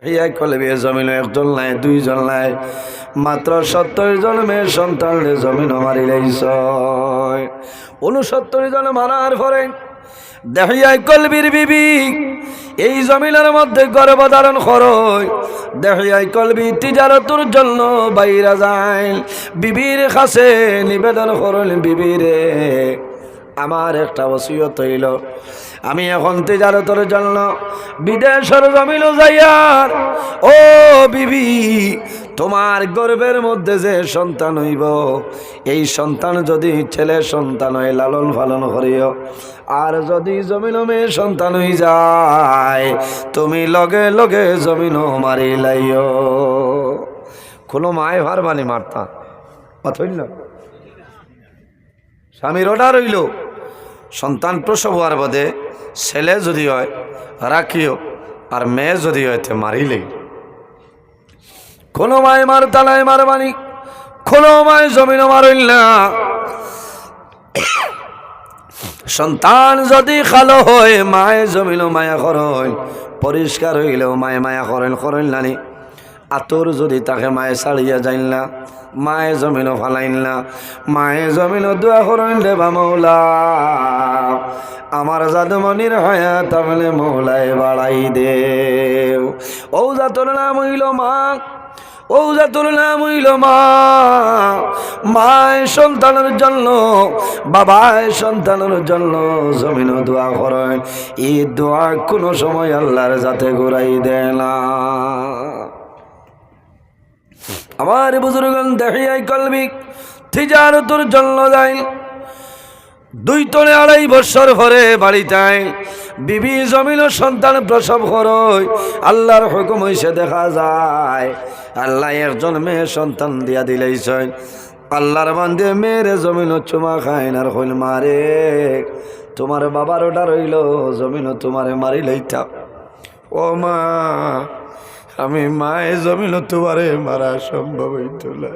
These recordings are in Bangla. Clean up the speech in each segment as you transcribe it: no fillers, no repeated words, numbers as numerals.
হিয়া কলবে জমিন একজন নাই দুইজন নাই মাত্র 70 জন মেয়ের সন্তানরে জমিন মারিলাইছ 69 জন মারার পরে দেহিয়াই কলবির বিবি এই জমিনের মধ্যে গর্ভধারণ করয় দেহিয়াই কলবি তিজারতুর জন্য বাইরা যায় বিবির কাছে নিবেদন করল বিবিরে আমার একটা ওসিয়ত হইল আমি এখন তিজারতের জন্য বিদেশের জমিন যাইয়ার ও বিবি তোমার গর্ভের মধ্যে যে সন্তান হইব এই সন্তান যদি ছেলে সন্তান হয় লালন পালন করিও আর যদি জমিন মেয়ে সন্তান হই যায় তুমি লগে লগে জমিন মারি লাইও কোনো মায় ভারবানি মারতা অথইল স্বামীর অর্ডার হইল সন্তান প্রসব হওয়ার বাদে ছেলে যদি হয় রাখিও আর মেয়ে যদি হয় তে মারিলেই কোনো মায় মার তালায় মারবানি কোনো মায় জমিন মারিল না সন্তান যদি খালো হয় মায়ে জমিন মায়া করল পরিষ্কার হইলেও মায়ে মায়া করেন করেন নানি আতর যদি তাকে মায়ে ছাড়িয়া যাইল না মায়ে জমিন ফালাইল না মায়ে জমিন দোয়া করেন দেবা মৌলা আমার জাদুমনির হায়াত তাহলে মৌলায় বাড়াই দেও ও জাতর নাম হইল মা ও জাতুর নাম হইল মা মায় সন্তানের জন্য বাবায় সন্তানের জন্য জমিন দোয়া করেন এই দোয়া কোনো সময় আল্লাহর যাতে ঘুরাই দেয় না আমার বুজুর্গন দেখিয়াই কলবি তিজারতুর জন্য যাই 2 তলে 2.5 বছর পরে বাড়িটায় বিবি জমিন সন্তান প্রসব করয় আল্লাহর হুকুম হইছে দেখা যায় আল্লাহ একজন মেয়ে সন্তান দিয়া দিলাইছেন আল্লাহর বান্দে মেয়ের জমিন চুমা খায় আর হইল মারে তোমার বাবার ওটা রইল জমিন তোমারে মারি লইতা ও মা আমি মায়ে জমিন তোমারে মারা সম্ভব হইত না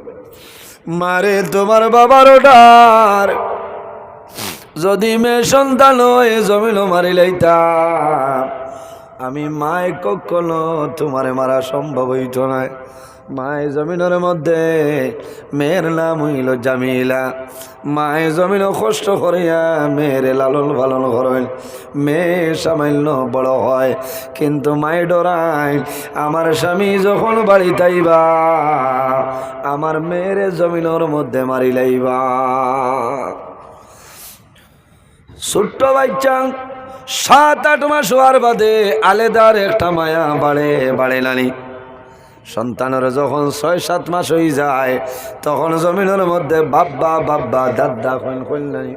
মারে তোমার বাবার ওটার যদি মেয়ে সন্তান হয়ে জমিন মারি লইতাম আমি মায় কখনো তোমারে মারা সম্ভব হইত না মায় জমিনের মধ্যে মেয়ের নাম হইল জামিলা মায়ে জমিন কষ্ট করিয়া মেয়ের লালন পালন করেন মেয়ে সামান্য বড় হয় কিন্তু মায়ে ডরাই আমার স্বামী যখন বাড়ি তাইবা আমার মেয়ের জমিনের মধ্যে মারি লাইবা ছোট্ট বাচ্চা 7-8 মাস হওয়ার বাদে আলেদার একটা মায়া বাড়ে নানি সন্তানের যখন 6-7 মাস হয়ে যায় তখন জমিনের মধ্যে বাব্বা বাব্বা দাদা কইন নানি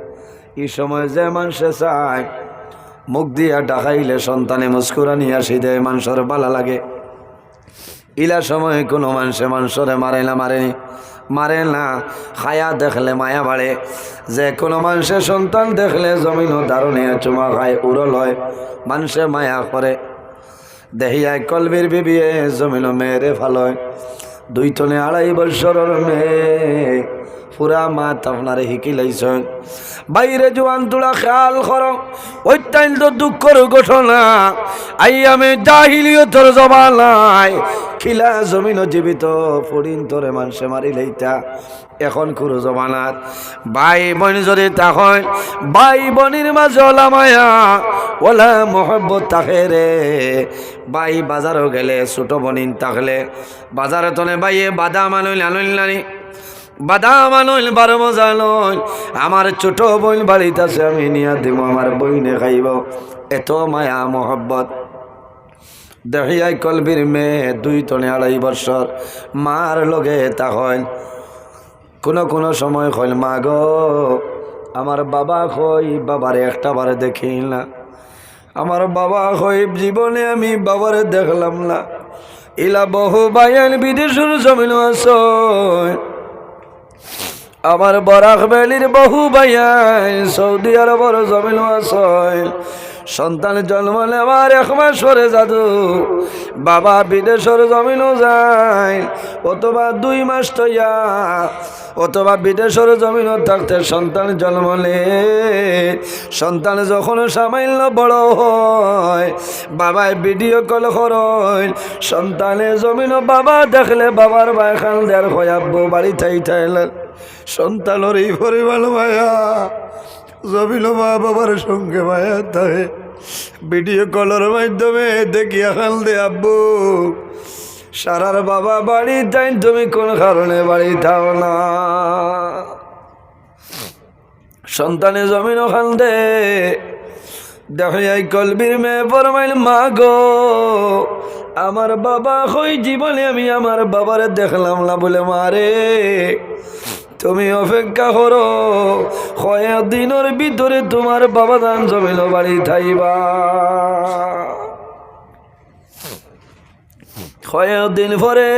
এই সময় যে মানুষে চায় মুখ দিয়া ডাকাইলে সন্তানে মুস্কুরানি আসি দেয় মানুষের ভালো লাগে ইলা সময় কোনো মানুষরে মারে না খায়া দেখলে মায়া বাড়ে যে কোনো মানুষের সন্তান দেখলে জমিন দারুণে চুমা খায় উড়ল হয় মানুষে মায়া করে দেহিয়ায় কলবির বিবিয়ে জমিন মেয়েরে ফালয় 2 তলে 2.5 বছরের মেয়ে পুরা মাত আপনারে শিকিলাইছেন বাইরে জোয়ান তোলা খেয়াল করো অত্যন্ত দুঃখের ঘটনা আইয়ামে জাহিলিয়তের জমানায় খিলা জমিন জীবিত ফড়িন তোরে মানুষে মারি লইতা এখন খুরু জমানাত ভাই বোন যদি তখন ভাই বোনের মাঝে ওলা মায়া ওলা মোহব্বত থাকে রে ভাই বাজারও গেলে ছোট বোনিন থাকলে বাজারে তনে ভাইয়ে বাদাম আনইল নানি বাদাম আনইল 12 মজা নইল আমার ছোট বোন বাড়িতে আছে আমি নিয়া দিব আমার বইনে খাইব এত মায়া মোহব্বত দেহিয়াই কলবির মেয়ে 2 তনে 2.5 বছর মার লগে তখন কোনো সময় কইল মা গো আমার বাবা কই বাবারে একটা বারে দেখি না আমার বাবা কই জীবনে আমি বাবারে দেখলাম না ইলা বহু বাইন বিদেশের জমিন আছে আমার বরাক ভ্যালির বহু বাইন সৌদি আরবের জমিন আছে সন্তান জন্ম নেওয়ার 1 মাস পরে জাদু বাবা বিদেশের জমিনও যায়, অথবা 2 মাস তৈয়া, অথবা বিদেশের জমিনও থাকতে সন্তান জন্ম নেয়। সন্তান যখন সামান্য বড় হয় বাবায় ভিডিও কল করেন, সন্তানের জমিনও বাবা দেখলে বাবার ভাই খান দেয়ার হয়াব্বো বাড়ি থাইলেন। সন্তানের এই পরিমাণ মায়া, জমিনও মা বাবার সঙ্গে মায়া থাকে। ভিডিও কলের মাধ্যমে দেখিয়া খাল দে আব্বু সারার বাবা বাড়ি তাই তুমি কোন কারণে বাড়ি থাও না। সন্তানে জমিন খাল দে দেখাই কলবির মেয়ে ফরমাইল মা গো আমার বাবা কই জীবনে আমি আমার বাবারে দেখলাম না বলে মারে তুমি অপেক্ষা করো, 6 দিনের ভিতরে তোমার বাবা দান জমিল বাড়ি থাইবা। 6 দিন পরে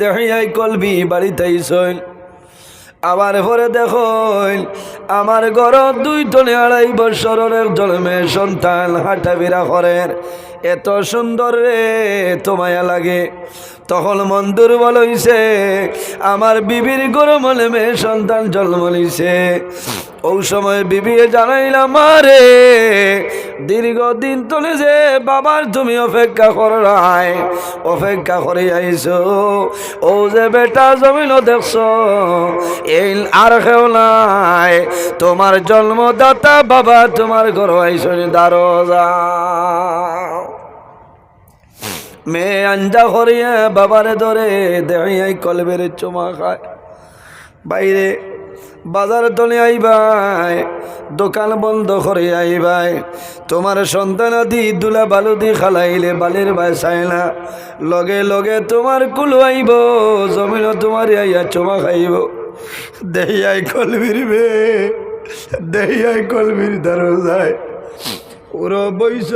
দেখাই কলবি বাড়ি থাইছইন। আবার পরে দেখো আমার ঘর 2 টনে 2.5 বছরের একজন মেয়ে সন্তান হাঁটাফেরা করেন, এত সুন্দর রে তো মায়া লাগে। তখন মন দুর্বল হইছে, আমার বিবির গরম হলে মেয়ে সন্তান জন্ম নিছে। ওই সময় বিবি জানাইলাম মারে দীর্ঘদিন তোলে যে বাবার তুমি অপেক্ষা করাই, অপেক্ষা করে আইছো, ও যে বেটা জমিন দেখছো এই আর কেউ নাই, তোমার জন্মদাতা বাবা তোমার ঘর আইসনি দারো যাও। মেয়ে আঞ্জা করিয়া বাবারে ধরে দেখাই কলবের চুমা খায়। বাইরে বাজার তলে আইবাই, দোকান বন্ধ করে আইবাই, তোমার সন্তান আদি দুলা বালু দি খালাইলে বালির বাই চাই না, লগে লগে তোমার কুল আইব, জমিন তোমার আইয়া চুমা খাইব। দেহিয়াই কলবির মেয়ে, দেহিয়াই কলবির দারো যায়, ওরা বইস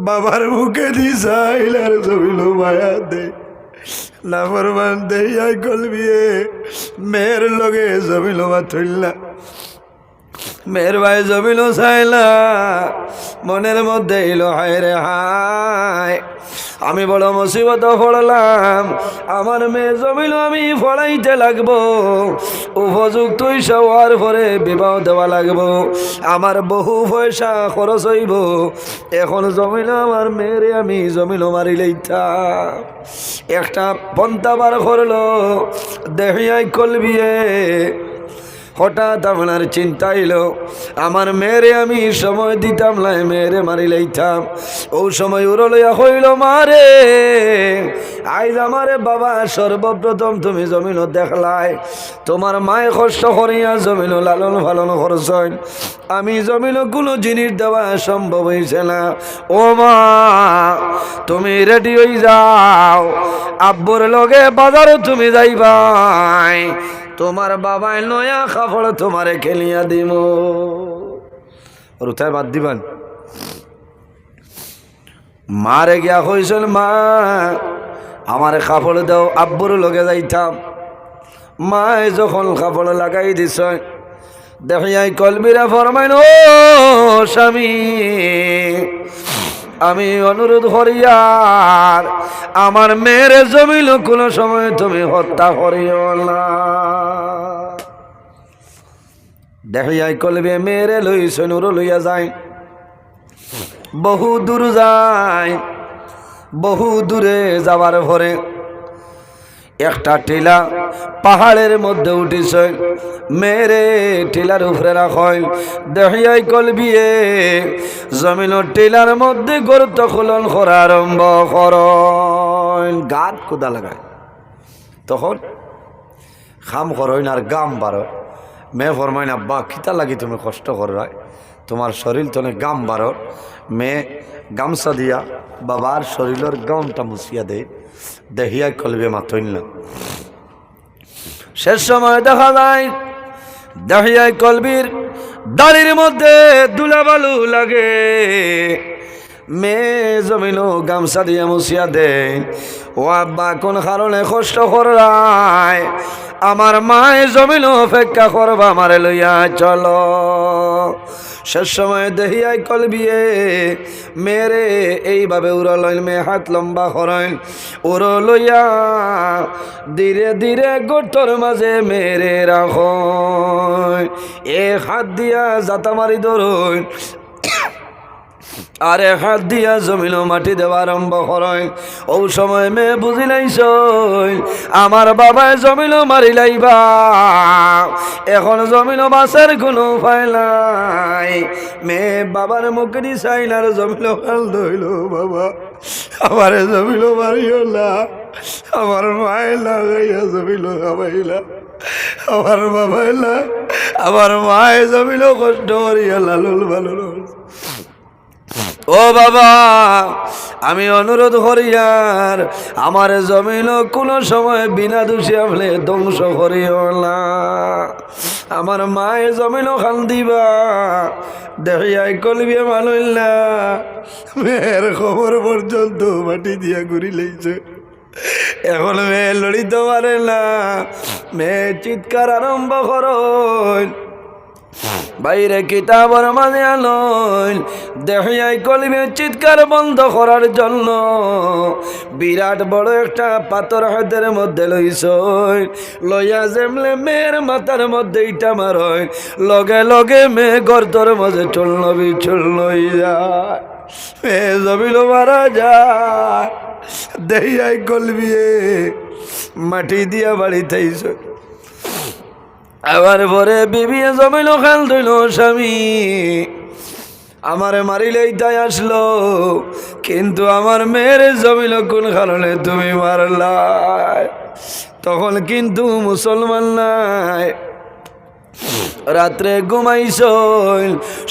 বাবার মুখে দি চাইল আর জমিল মায়া দে লাফরমান দেহিয়াই কলবিয়ে মেয়ের লগে জমিল মা থইলা। মেয়ের ভাই জমিল চাইলা, মনের মধ্যে এলো হায় রে হায় আমি বড় মুসিবত পড়লাম, আমার মেয়ে জমিল আমি পড়াইতে লাগবো, উপযুক্ত হওয়ার পরে বিবাহ দেওয়া লাগবো, আমার বহু পয়সা খরচ হইব, এখন জমিল আমার মেয়েরে আমি জমিল মারিলেইতাম। একটা পন্থা বার করলো দেহিয়াই কলবিয়ে। হঠাৎ আপনার চিন্তা এলো আমার মেয়েরে আমি সময় দিতাম না, মেয়েরে মারি লাইতাম। ও সময় উড়ো লইয়া হইল মারে আইজ আমারে বাবা সর্বপ্রথম তুমি জমিন দেখলাই, তোমার মায়ে কষ্ট করিয়া জমিন লালন পালন করছেন, আমি জমিন কোনো জিনিস দেওয়া সম্ভব হয়েছে না। ও মা তুমি রেডি হয়ে যাও, আব্বুর লগে বাজারও তুমি যাইবাই, তোমার বাবাই নয়া কাপড় তোমারে খেলিয়া দিব। রুথায় বাদ দিবান। মারে গিয়া কইছেন মা আমার কাপড় দাও, আব্বুর লগে যাইতাম। মায় যখন কাপড় লাগাই দিছ দেখিয়াই কলবিরা ফরমাইন ও স্বামী আমি অনুরোধ করিয়ার আমার মেয়ের জমিল কোনো সময় তুমি হত্যা করিও না। দেখিয়াই কলবে মেয়েরে লইছেন উড়ো লইয়া যায়, বহু দূর যায়, বহু দূরে যাবার পরে একটা টিলা পাহাড়ের মধ্যে উঠিছে, মেরে টিলার উপরে রাখেন। দেখিয়াই কলবিয়ে জমিনের টিলার মধ্যে গর্ত খোলন করা আরম্ভ করেন, গাত কোদা লাগায়। তখন খাম করেন আর গাম বারো। মেয়ে ফরমাইন আব্বা কিতা লাগি তুমি কষ্ট করায়, তোমার শরীর তনে গাম বারো। মেয়ে গামছা দিয়া বাবার শরীরের গামটা মুছিয়া দেয়। দেখিয়াই কলবে মাথইন না। শেষ সময় দেখা যায় দেখিয়াই কলবির দাড়ির মধ্যে দুলাবালু লাগে। মেয়ে জমিল গামছা দিয়ে মুছিয়া দেয়। ও আব্বা কোন কারণে কষ্ট করায়, আমার মায়ে জমিল অপেক্ষা করবা আমারে লইয়া চলো। শেষ সময় দেহিয়াই কলবিয়ে মেরে এইভাবে উড়ালইন মে হাত লম্বা করেন উড়ো লইয়া ধীরে ধীরে গোটর মাঝে মেরে রাখ এক হাত দিয়া জাতা মারি ধরুন আরে হাত দিয়া জমিল মাটি দেওয়া আরম্ভ করেন ও সময় মেয়ে বুঝি নাইছ আমার বাবায় জমিল মারি লাইবা এখন জমিল বাসের কোনো উপায় নাই মেয়ে বাবার মুখে চাইনার জমিল খাল ধইল বাবা আমার জমিল মারিও না আমার মায়ের লাগাইয়া জমিল খাবাইলা আমার বাবাইলা আমার মায়ে জমিল কষ্ট করিয়া লালুল ভালো ও বাবা আমি অনুরোধ করিয়ার আমার জমিন কোনো সময় বিনা দোষে আপনি ধ্বংস করিও না আমার মায়ের জমিন খান দিবা দেখিয়াই কলবিয়ে মানইলা মেয়ের খবর পর্যন্ত মাটি দিয়া ঘুরি লইছে এখন মেয়ে লড়িতে পারে না মেয়ে চিৎকার আরম্ভ করইন বাইরে কিতাবর মাঝে আলোন দেখিয়াই কলবে চিৎকার বন্ধ করার জন্য বিরাট বড় একটা পাথর হাতের মধ্যে লইস লইয়া যেমলে মেয়ের মাথার মধ্যে ইটা মারয় লগে লগে মেয়ে গর্তর মাঝে চলল বিচল লইয়া মেয়ে জমিল মারা যায় দেখিয়াই কলবিয়ে মাটি দিয়া বাড়িতে আবার পরে বিবি জমিল খাল ধইল স্বামী আমারে মারিলেই তাই আসলো কিন্তু আমার মেয়ের জমিল কোন কারণে তুমি মারলাই তখন কিন্তু মুসলমান নাই রাত্রে ঘুমাইছ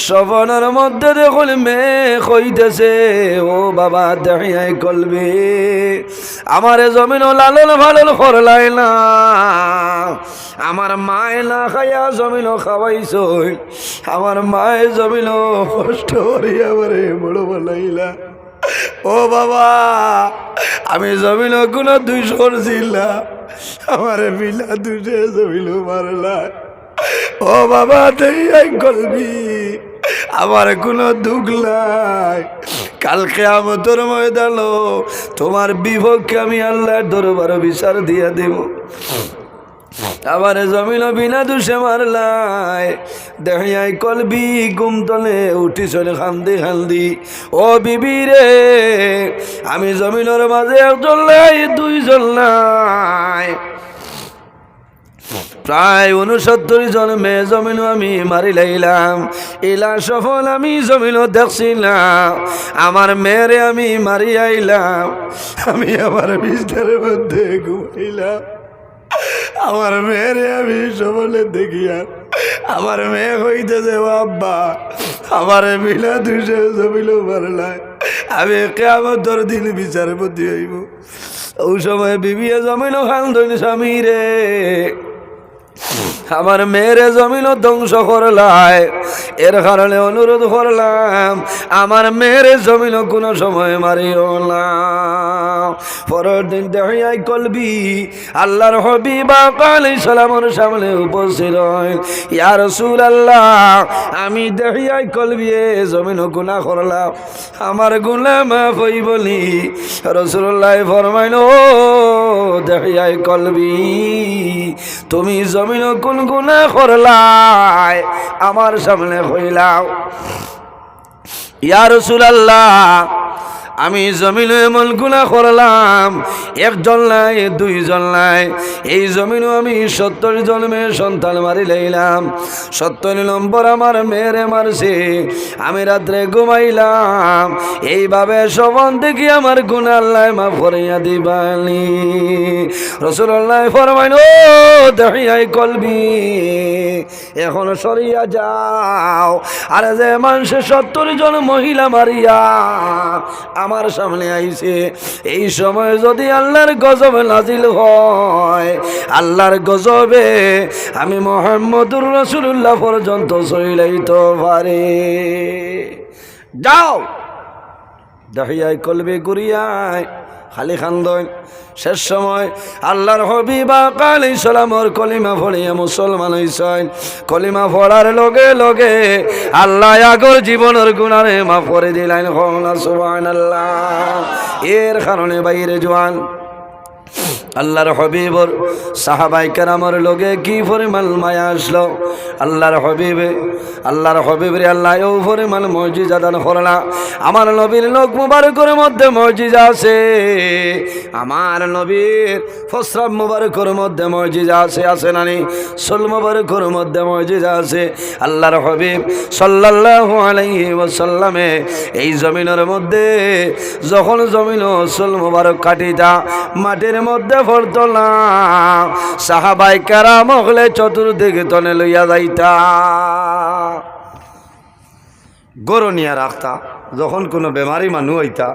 সবনের মধ্যে দেখুন মেয়ে কইতেছে ও বাবা দেখিয়াই কলবে আমারে জমিন লালন ভালন করলাই না আমার মায়ে না খাইয়া জমিন খাওয়াইছ আমার মায়ে জমিন কষ্ট করিয়া আমারে বড় বানাইলা ও বাবা আমি জমিন কোনো দুইশ করছিলাম আমারে বিলা দুইশে জমিন মারলা ও বাবা দেই কলবি আমার কোনো দুঃখ নাই কালকে আমতর ময়দান তোমার বিপক্ষে আমি আল্লাহর দরবারে বিচার দিয়া দেব আমার জমিন বিনা দোষে মারলাই দেখিয়াই কলবি ঘুম তলে উঠি চলে খান্দি খান্দি ও বিবি রে আমি জমিনের মাঝে একজন নাই দুইজন নাই প্রায় 69 জন মেয়ে জমিন আমি মারি লাইলাম এলা সফল আমি জমিন দেখছিলাম আমার মেয়েরে আমি মারি আইলাম আমি আমার বিছানার মধ্যে ঘুমাইলাম আমার মেয়েরে আমি সফলে দেখিয়া আমার মেয়ে হইতেছে আব্বা আমার বিনা দুষে জমিল মারলাই আমি কিয়ামতের দিন বিচারপতি হইব ওই সময় বিবিয়ে জমিন খান ধইল স্বামী রে আমার মেয়েরে জমিন ধ্বংস করলাই এর কারণে অনুরোধ করলাম আমার মেয়েরে জমিন কোনো সময় মারিও না পরের দিন দেখিয়াই কলবি আল্লাহর হাবিব আলাইহিস সালামের সামনে উপস্থিত হইল ইয়া রাসূলুল্লাহ আমি দেখিয়াই কলবি জমিন গুনাহ করলাম আমার গুনাহ মাফ হইবনি রাসূলুল্লাহ ফরমাইল ও দেখিয়াই কলবি তুমি জমিন কোন গুনাহ করলাই আমার সামনে হইলাও ইয়া রাসূলুল্লাহ আমি জমিন এমন গুনাহ করলাম একজন নাই দুইজন নাই এই জমিনও আমি 70 জন মেয়ের সন্তান মারি লাইলাম 70 নম্বর আমার মেয়েরে মারছে আমি রাত্রে ঘুমাইলাম এইভাবে সবন দেখি আমার গুনাহ আল্লাহ মাফ করিয়া দিবানি রাসূলুল্লাহ ফরমাইল ও দেখিয়াই কলবি এখন সরিয়া যাও আর যে মানুষ 70 জন মহিলা মারিয়া আমার সামনে আইছে এই সময় যদি আল্লাহর গজব নাজিল হয় আল্লাহর গজবে আমি মুহাম্মদুর রাসূলুল্লাহ পর্যন্ত চইলাইতে পারে যাও দেখিয়াই কলবে গুরিয়ায় খালি খান্দন। শেষ সময় আল্লাহর হাবিব আলাইহিস সালামর কলিমা পড়িয়া মুসলমান হইছেন। কলিমা পড়ার লগে লগে আল্লাহ আগর জীবনের গুনারে মাফ করে দিলেন। সুবহানাল্লাহ। এর কারণে বাইরে জওয়ান আল্লাহর হাবিবর সাহাবায়ে কেরামের লগে কি পরিমাণ মায়া আসলো। আল্লাহর হাবিবে আল্লাহ ও পরিমাণ মুজিজা দান করলা। আমার নবীর লোক মুবারকের মধ্যে মুজিজা আছে, আমার নবীর ফসরাব মুবারকের মধ্যে মুজিজা আছে, আছে নানি? সুল মুবারকের মধ্যে মুজিজা আছে। আল্লাহর হাবিব সাল্লাল্লাহু আলাইহি ওয়াসাল্লামে এই জমিনের মধ্যে যখন জমিন সুল মুবারক কাটিতা মাটির মধ্যে পড়ত না, সাহাবায়ে কেরাম হলে চতুর্দিকে তনে লইয়া যাইতা, গরু নিয়ে রাখতা। যখন কোনো বেমারি মানুষ হইতা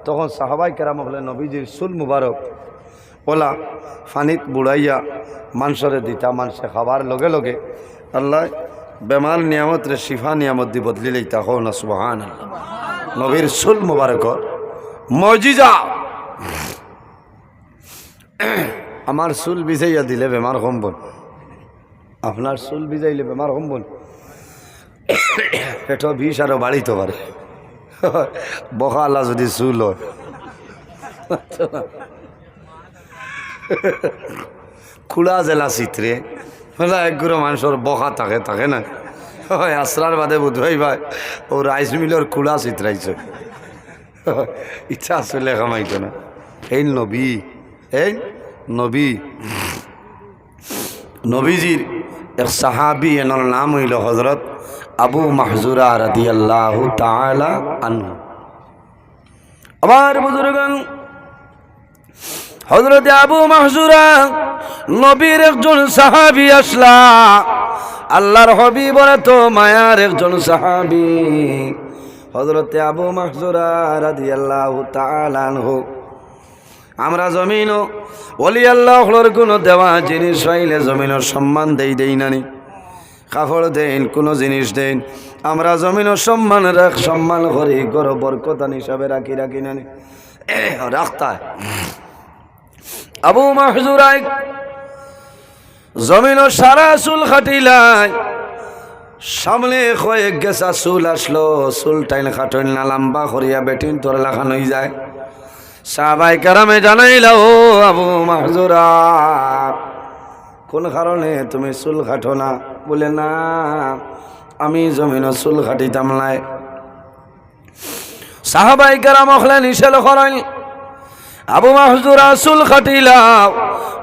তখন সাহাবায়ে কেরাম হলে নবীজির চুল মুবারক ওলা ফানিত বুড়াইয়া মানুষরে দিতা। মানুষে খাবার লগে লগে আল্লাহ বেমার নিয়ামত রে শিফা নিয়ামত দি বদলি লইতা। হো না সুবহানাল্লাহ। নবীর চুল মুবারকর মুজিজা। আমার চুল ভিজাইয়া দিলে বেমার কমবন, আপনার চুল ভিজাইলে বেমার কমবন। পেট বিষ আরো বাড়িতে পারে বকা আল্লাহ যদি চুল হয়। খুলা জেলা চিত্রে একগুলো মানুষের বকা থাকে থাকে না, আশ্রার বাদে বুধবাই ভাই ও রাইস মিলের খুলা চিত্রাইছে। ইচ্ছা আসলে কামাইত না। এই নবী, এই নবীজির এক সাহাবি এনার নাম হইল হযরত আবু মাহজুরা রাদিয়াল্লাহু তাআলা আনহু। আমার বুজুর্গান হযরত আবু মাহজুরা নবীর একজন সাহাবি আসলা। আল্লাহর হাবিবের তো মায়ার একজন সাহাবি হযরত আবু মাহজুরা রাদিয়াল্লাহু তাআলা আনহু। আমরা জমিন ওলি আল্লাহর কোনো দেওয়া জিনিস পাইলে জমিনের সম্মান দেই নানি? কাপড় দেন, কোনো জিনিস দেন, আমরা জমিনের সম্মান করি, গর্ব বরকতান হিসাবে রাখি নানি? রাখতা। আবু মাহজুরাই জমিনের সারা চুল খাটিলাই, সামনে কয়েক গেছা চুল আসলো, চুল টাইন খাটইল না, লম্বা করিয়া বেটিন তোর লাখান হয়ে যায়। সাহাবায়ে কেরামে জানাইলা, ও আবু মাহজুরা কোন কারণে তুমি চুল কাটো না? বলে না, আমি জমিন চুল কাটিতাম নাই। সাহাবায়ে কেরাম হলে নিষেধ করেন, আবু মাহজুরা চুল কাটিলাও,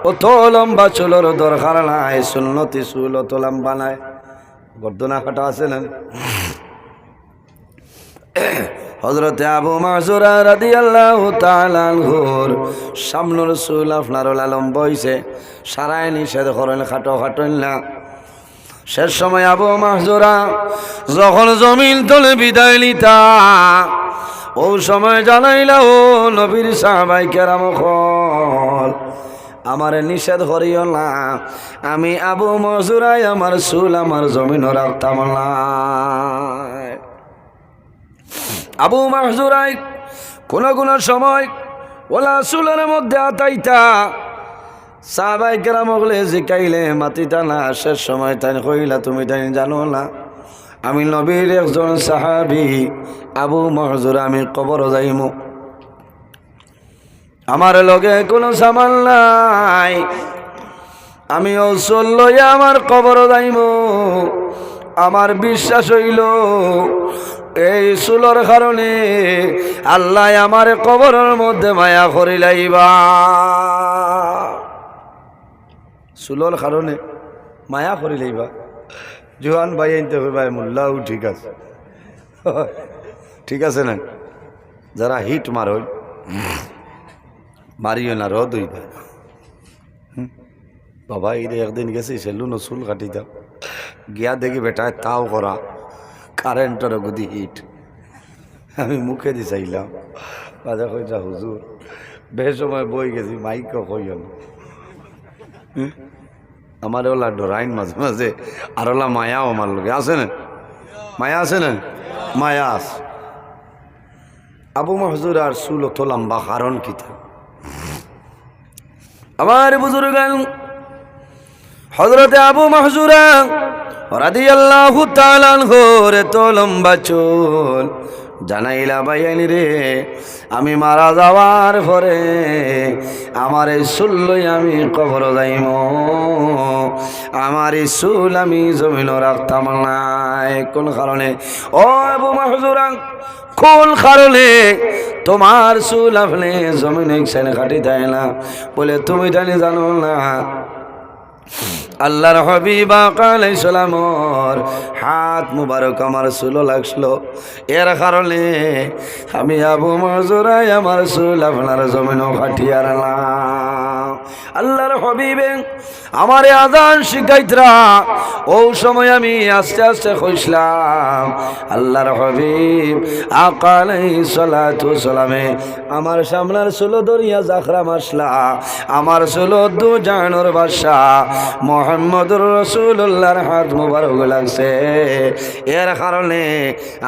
অত লম্বা চুলের দরকার নাই, সুন্নতি চুল অত লম্বা নাই, গর্দনা কাটা আছে না? হযরত আবু মাহজুরা রাদিয়াল্লাহু তাআলা আনহুর সামনের চুল আপনার লম্বা হইছে, সারাই নিষেধ করেন খাটোইন না। শেষ সময় আবু মাহজুরা যখন জমিন তলে বিদায় লিতা, ও সময় জানাইলা, ও নবীর সাহাবায়ে কেরাম হল আমার নিষেধ করিও না, আমি আবু মাহজুরাই আমার চুল আমার জমিন রাখতাম না। আবু মাহজুরাই কোন সময় ওলা চুলের মধ্যে আতাইতা, সাহাবায়ে কেরাম বলে জিকাইলে মাতিতা না। শেষ সময় তাই কইলা, তুমি তাই জানো না আমি নবীর একজন সাহাবী আবু মাহজুরা, আমি কবর যাইমু, আমার লগে কোনো সামান নাই, আমি ও চুল লইয়া আমার কবর যাইমু। আমার বিশ্বাস হইল এই চুলোর কারণে আল্লাহ আমার কবরের মধ্যে মায়া করিলাইবা। চুলোর কারণে মায়া করিলাইবা। জোয়ান ভাই আনতে হবে ভাই, মোল্লাও ঠিক আছে, ঠিক আছে না? যারা হিট মারিও না, রদ হইবা। বাবা এর একদিন গেছি সেলুন চুল কাটি দাও, গিয়া দেখি বেটায় তাও করা কারেন্টের গদি হিট। আমি মুখে দি চাইলাম, বাজা কইটা হুজুর বেশ সময় বই গেছি, মাইক কইল আমার ওলা ডরাইন মাঝে মাঝে, আর ওলা মায়াও আমার লোকে আছে না, মায়া আছে না, মায়া আছে। আবু মাহজুর আর চুল অত লম্বা কারণ কিতা? আমার বুজুর্গান হযরতে আবু মাহজুরা রাদিয়াল্লাহু তাআলা আনহু তো লম্বা চুল জানাইলা বাইয়ানি রে আমি মারা যাওয়ার পরে আমার এই চুল লই আমি কবর যাইম আমার এই চুল আমি জমিন রাখতাম নাই কোন কারণে ও আবু মাহজুরা কোন কারণে তোমার চুল আপনি জমিনে সেনে কাটি দেয় না বলে তুমি জানি জানো না আল্লাহর হাবিব আলাইহিস সালামর হাত মুবারক আমার চুল লাগছিল এর কারণে আমি আবু মাহজুরাই আমার চুল আপনার জমিনও কাটিয়ার না আল্লাহর হাবিবে আমারে আযান শিখাইতরা ও সময় আমি আস্তে আস্তে কইছিলাম আল্লাহর হাবিব আকা আলাইহিস সালাতু সালামে আমার সামনের চুল দরিয়া জাখরা মাসলা আমার চুল দু জানোর বাদশা মুহাম্মদুর রাসূলুল্লাহর হাত মুবারক লাগছে এর কারণে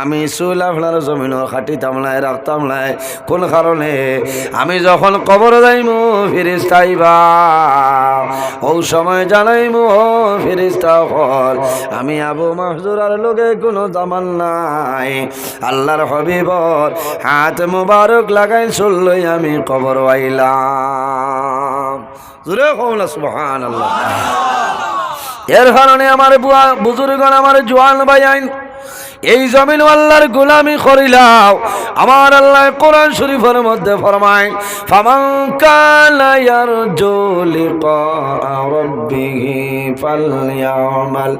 আমি চুল আপনার জমিনও কাটিতাম না রাখতাম না কোন কারণে আমি যখন কবর যাইমু ফেরেশতা আইবা ও সময় জানাইমু ও ফেরেশতা হল আমি আবু মাহজুরার লগে কোনো জামান নাই আল্লাহর হাবিবর হাত মুবারক লাগাই চুল লই আমি কবর আইলাম জোরে কও না সুবহানাল্লাহ এর কারণে আমার বুজুর্গণ আমার জওয়ান ভাইয়ান এই জমিন আল্লাহর গোলামি করিলাও আমার আল্লাহ কোরআন শরীফের মধ্যে ফরমায় ফামান কানা ইয়ারজু লিকা রাব্বিহি ফালইয়ামাল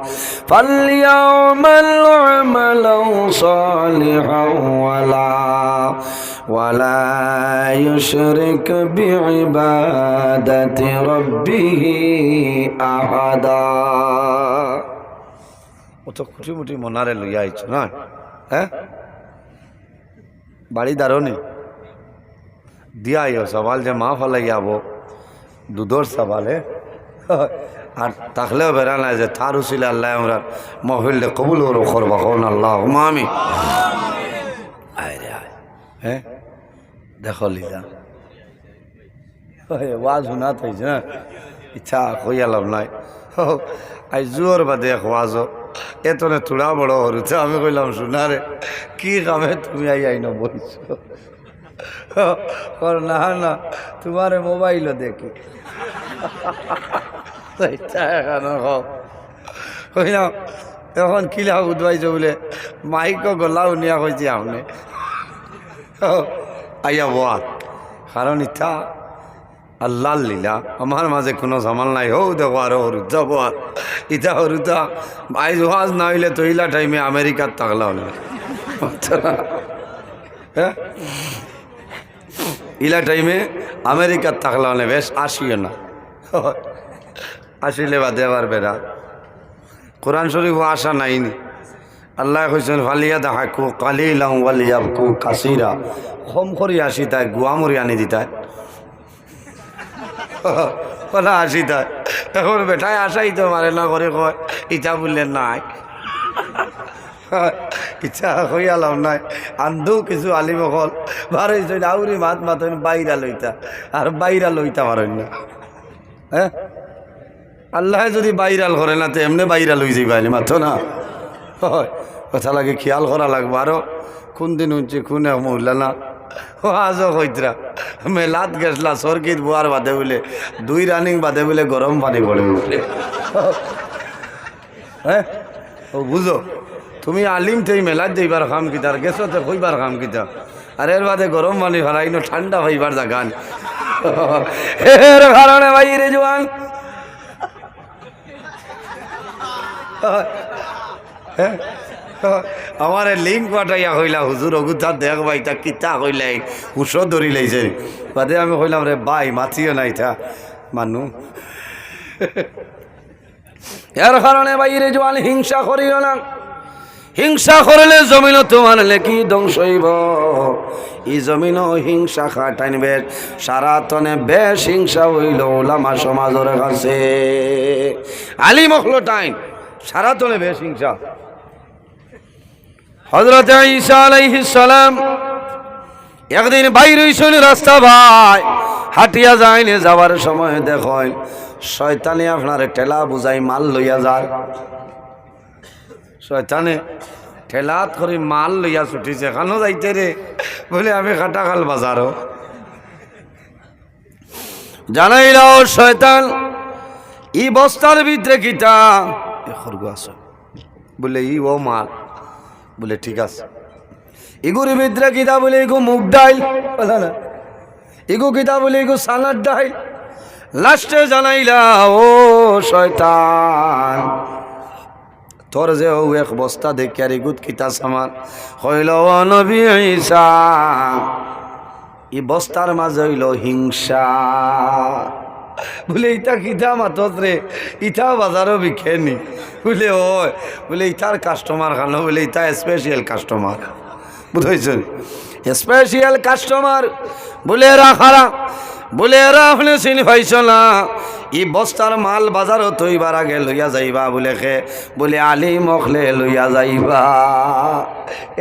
আমালান সালিহান ওয়ালা ইউশরিক বিইবাদাতি রাব্বিহি আহাদা ও তো খুঁটি মুটি মনারে লইয়া আইছ না হ্যাঁ বাড়ি দারোনি দিয়া আইও সবাল যে মা ফলাই যাবো দুধর সবালে আর তাহলেও বেড়া নাই যে থার উচিল আল্লাহ আমরা মহফিলটা কবুল করবা কোন আল্লাহ আমি আয় রে আয় হ্যাঁ দেখো লিলা ওয়াজ শুনা থইছে না ইচ্ছা কইয়ালাম নাই আই জোর বাদে এক ওয়াজ এতনে থোড়া বড় হরুছে আমি কইলাম শোনারে কি কামে তুমি আইন বলছো না না তোমার মোবাইলও দেখি কইলাম এখন কিলা উঠবাইছো বলে মাইকও গলাও নিয়া কইছি আপনি আইয়া বোয়া কারণ ইচ্ছা আল্লাহ লীলা আমার মাঝে কোনো জামাল নাই হো দেখো আরো হরুতা বোয়া ইটা হরুতা আইজ ওয়াজ না হইলে তো ইলা টাইমে আমেরিকার থাকলাম না হ্যাঁ ইলা টাইমে আমেরিকার থাকলাম না বেশ আসিও না আসিলে বাদে পারবে না কোরআন শরীফ আসা নাইনি আল্লাহ কইছেন ফালিয়া দাহাকু কালিলাম ওয়ালিয়াবকু কাসীরা কম করি আসি তাই গুয়া মরি আনি দিতায় বলা আসি তাই এখন বেটায় আসাই তো মারে না করে কয় ইচ্ছা বললেন নাই ইচ্ছা হইয়ালাম নাই আন্ধু কিছু আলিম হল বারোইছ আউরি মাত মাতন বাইরা লইতা আর বাইরা লইতা পারেন না হ্যাঁ আল্লাহ যদি বাইরাল করে না তো এমনি বাইরাল হয়ে যাইবা মাথো না হয় কথা লাগে খেয়াল করা লাগবে আরো কোন দিন উঠছে কোন মহিলা না ও আজও কইতরা মেলাত গেছলা সরকিত বুয়ার বাদে বলে 2 রানিং বাদে বলে গরম পানি পড়ে উঠলে হ্যাঁ ও বুঝো তুমি আলিম থেই মেলাত যাইবার কাম কিতা আর গেছো তো কইবার কাম কিতা আর এর বাদে গরম পানি ফেলাইনো ঠান্ডা হইবার জাগান এর কারণে বাইরে জোয়ান আমার লিঙ্ক পাঠাইয়া কইলা হুজুর অগুথা দেখ ভাই তা কিতা কইলাই উষো ধরি লাইছে বাদে আমি কইলাম রে ভাই মাতিও নাই তা মানু এর কারণে বাইরে জোয়ান হিংসা করিও না হিংসা করলে জমিন তোমার লেখি ধ্বংস হইব এই জমিন হিংসা খাটাইবে সারা তনে বেশ হিংসা হইল ওলামা সমাজের কাছে আলিম হলো টাইম সারা তনে বেশ হিংসা হযরত ঈসা আলাইহিস সালাম একদিন বাইরে হইছেন রাস্তা ভাই হাটিয়া যায়নি, যাওয়ার সময় দেখেন শয়তানে আপনার ঠেলা বুঝাই মাল লইয়া যায়। শয়তানে ঠেলাত করে মাল লইয়া ছুটিছে, কেন যাইতে রে? বলে আমি খাটাখাল বাজারও। জানাইলাও শয়তান ই বস্তার ভিতরে কিতা খরগো আছে, বলে ই ও মাল, বলে ঠিক আছে। ইগুর ভিতরে কিতা, বলে ইগো মুগ ডাইল, বলে না ইগো কিতা, বলে ইগো সালাদ ডাইল। লাস্টে জানাইলা ও শয়তান তোর যে ও এক বস্তা দেখি আর ইগুত কিতা সামান, হইল ও নবী ঈসা ই বস্তার মাঝে হইল হিংসা। বলে ইটা কিতা মাতত রে, ইটা বাজারও বিখেনি। বলে ও বলে ইটার কাস্টমার খানো, বলে ইটা স্পেশাল কাস্টমার, বুঝেছেন? Special customer. বলে এরা খারা, বলে এরা আপনি চিনি পাইছ না, ই বস্তার মাল বাজারও তৈবার আগে লইয়া যাইবা, বলে খে বলে আলি মখলে লইয়া যাইবা।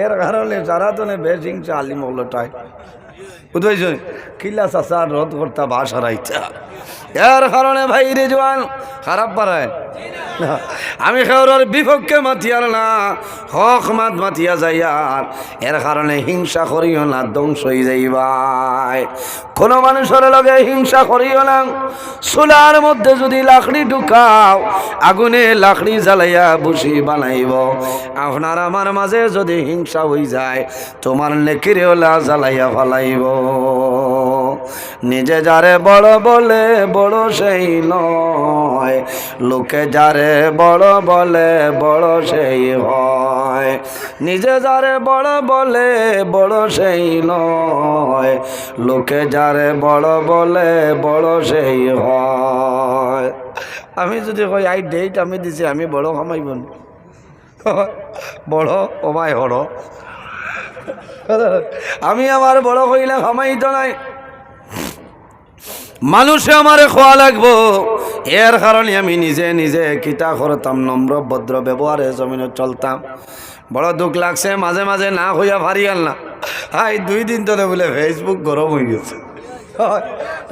এর কারণে যারা তো বেশ হিংসা আলি মখলটাই, বুঝেছেন? কিলা চাষার রদ করতা বাস হারাইছা, এর কারণে ভাই রেজওয়ান খারাপ পারায়। আমি খেওয়ার বিপক্ষে মাতিয়ার না, হক মাত মাতিয়া যাইয়ার। এর কারণে হিংসা করিও না, ধ্বংস হয়ে যাইবাই। কোনো মানুষের লগে হিংসা করিও না। চুলার মধ্যে যদি লাকড়ি ঢুকাও, আগুনে লাকড়ি জ্বালাইয়া বুসি বানাইব। আপনার আমার মাঝে যদি হিংসা হয়ে যায়, তোমার নেকিরে ওলা জ্বালাইয়া ফালাইব। নিজে যারে বড় বলে বড় সেই নয়, লোকে যারে বড় বলে বড় সেই হয়। নিজে যারে বড় বলে বড় সেই নয়, লোকে যারে বড় বলে বড় সেই হয়। আমি যদি কই আই ডেট আমি দিছি, আমি বড় কামাইব না, বড় ওমাই হড়। আমি আমার বড় কইলে কামাইতো নাই, মানুষে আমারে খোয়া লাগবো। এর কারণে আমি নিজে নিজে কিতা করতাম, নম্র ভদ্র ব্যবহারে জমিনে চলতাম। বড় দুঃখ লাগছে, মাঝে মাঝে না হইয়া পারিয়াল না। হাই 2 দিন ধরে বলে ফেসবুক গরম হয়ে গেছে,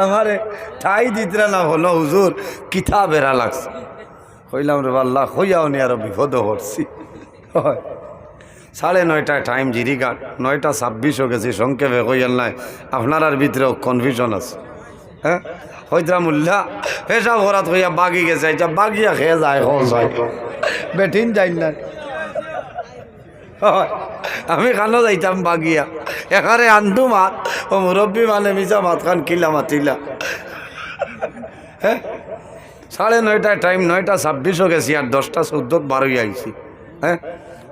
আমারে ঠাই দিতরা না হলো হুজুর কিতা বেড়া লাগছে। হইলাম রে আল্লাহ, হইয়াও নি আরো বিপদ করছি। 9:30 টাইম জিরিঘাট, 9:26 হয়ে গেছে। সংক্ষেপে কইয়াল নাই, আপনার আর ভিতরেও কনফিউশন আছে। হ্যাঁ হইতরা মুল্লা পেশা ভরাত হইয়া বাগি গেছে, এটা বাগিয়া খেয়ে যায়, হয় বেঠিন যাই না। আমি খানো যাইতাম বাগিয়া, এখানে আন্দু মাত ও মুরব্বী মানে মিশা মাত খান কিলা মাতিলা। হ্যাঁ 9:30 টাইম, 9:26 হয়ে গেছি, আর 10:14 বারোই আইছি। হ্যাঁ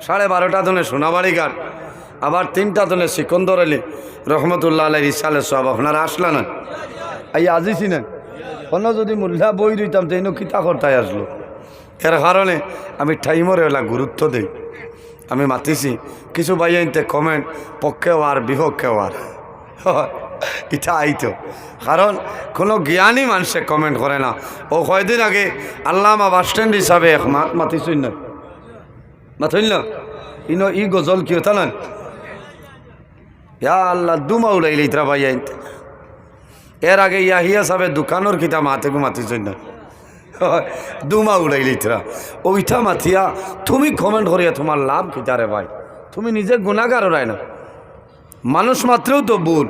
12:30 ধনে সোনাবাড়ি ঘাট, আবার 3টা ধনে সিকন্দর আলী রহমতুল্লাহ আলাই ইসালে সব। আপনারা আসলা না? আই আজিছি না, কোনো যদি মুল্লা বই দিতাম তো এনে কিতা করতাই আসলো। এর কারণে আমি টাইমর এলা গুরুত্ব দিই। আমি মাতিছি কিছু ভাইয়াইতে কমেন্ট পক্ষেও আর বিপক্ষেও আর ইটা আইতো, কারণ কোনো জ্ঞানী মানুষে কমেন্ট করে না। ও কয়দিন আগে আল্লামা বাস স্ট্যান্ড হিসাবে এক মাতিছই না, মাথইল না ইনো ই গজল কি হতা না, ইয়া আল্লাহ দুমা উড়াইলে ইতরা ভাইয়াইতে। এর আগে ইয়াহিয়া সাহেব দোকানোর কিতা মাতেগু মাতিছই না, দুমা উড়াইলে ইতরা ওইটা মাথিয়া তুমি কমেন্ট করিয়া তোমার লাভ কিতারে ভাই? তুমি নিজে গুণাগার ওরাই না, মানুষ মাত্রেও তো ভুল।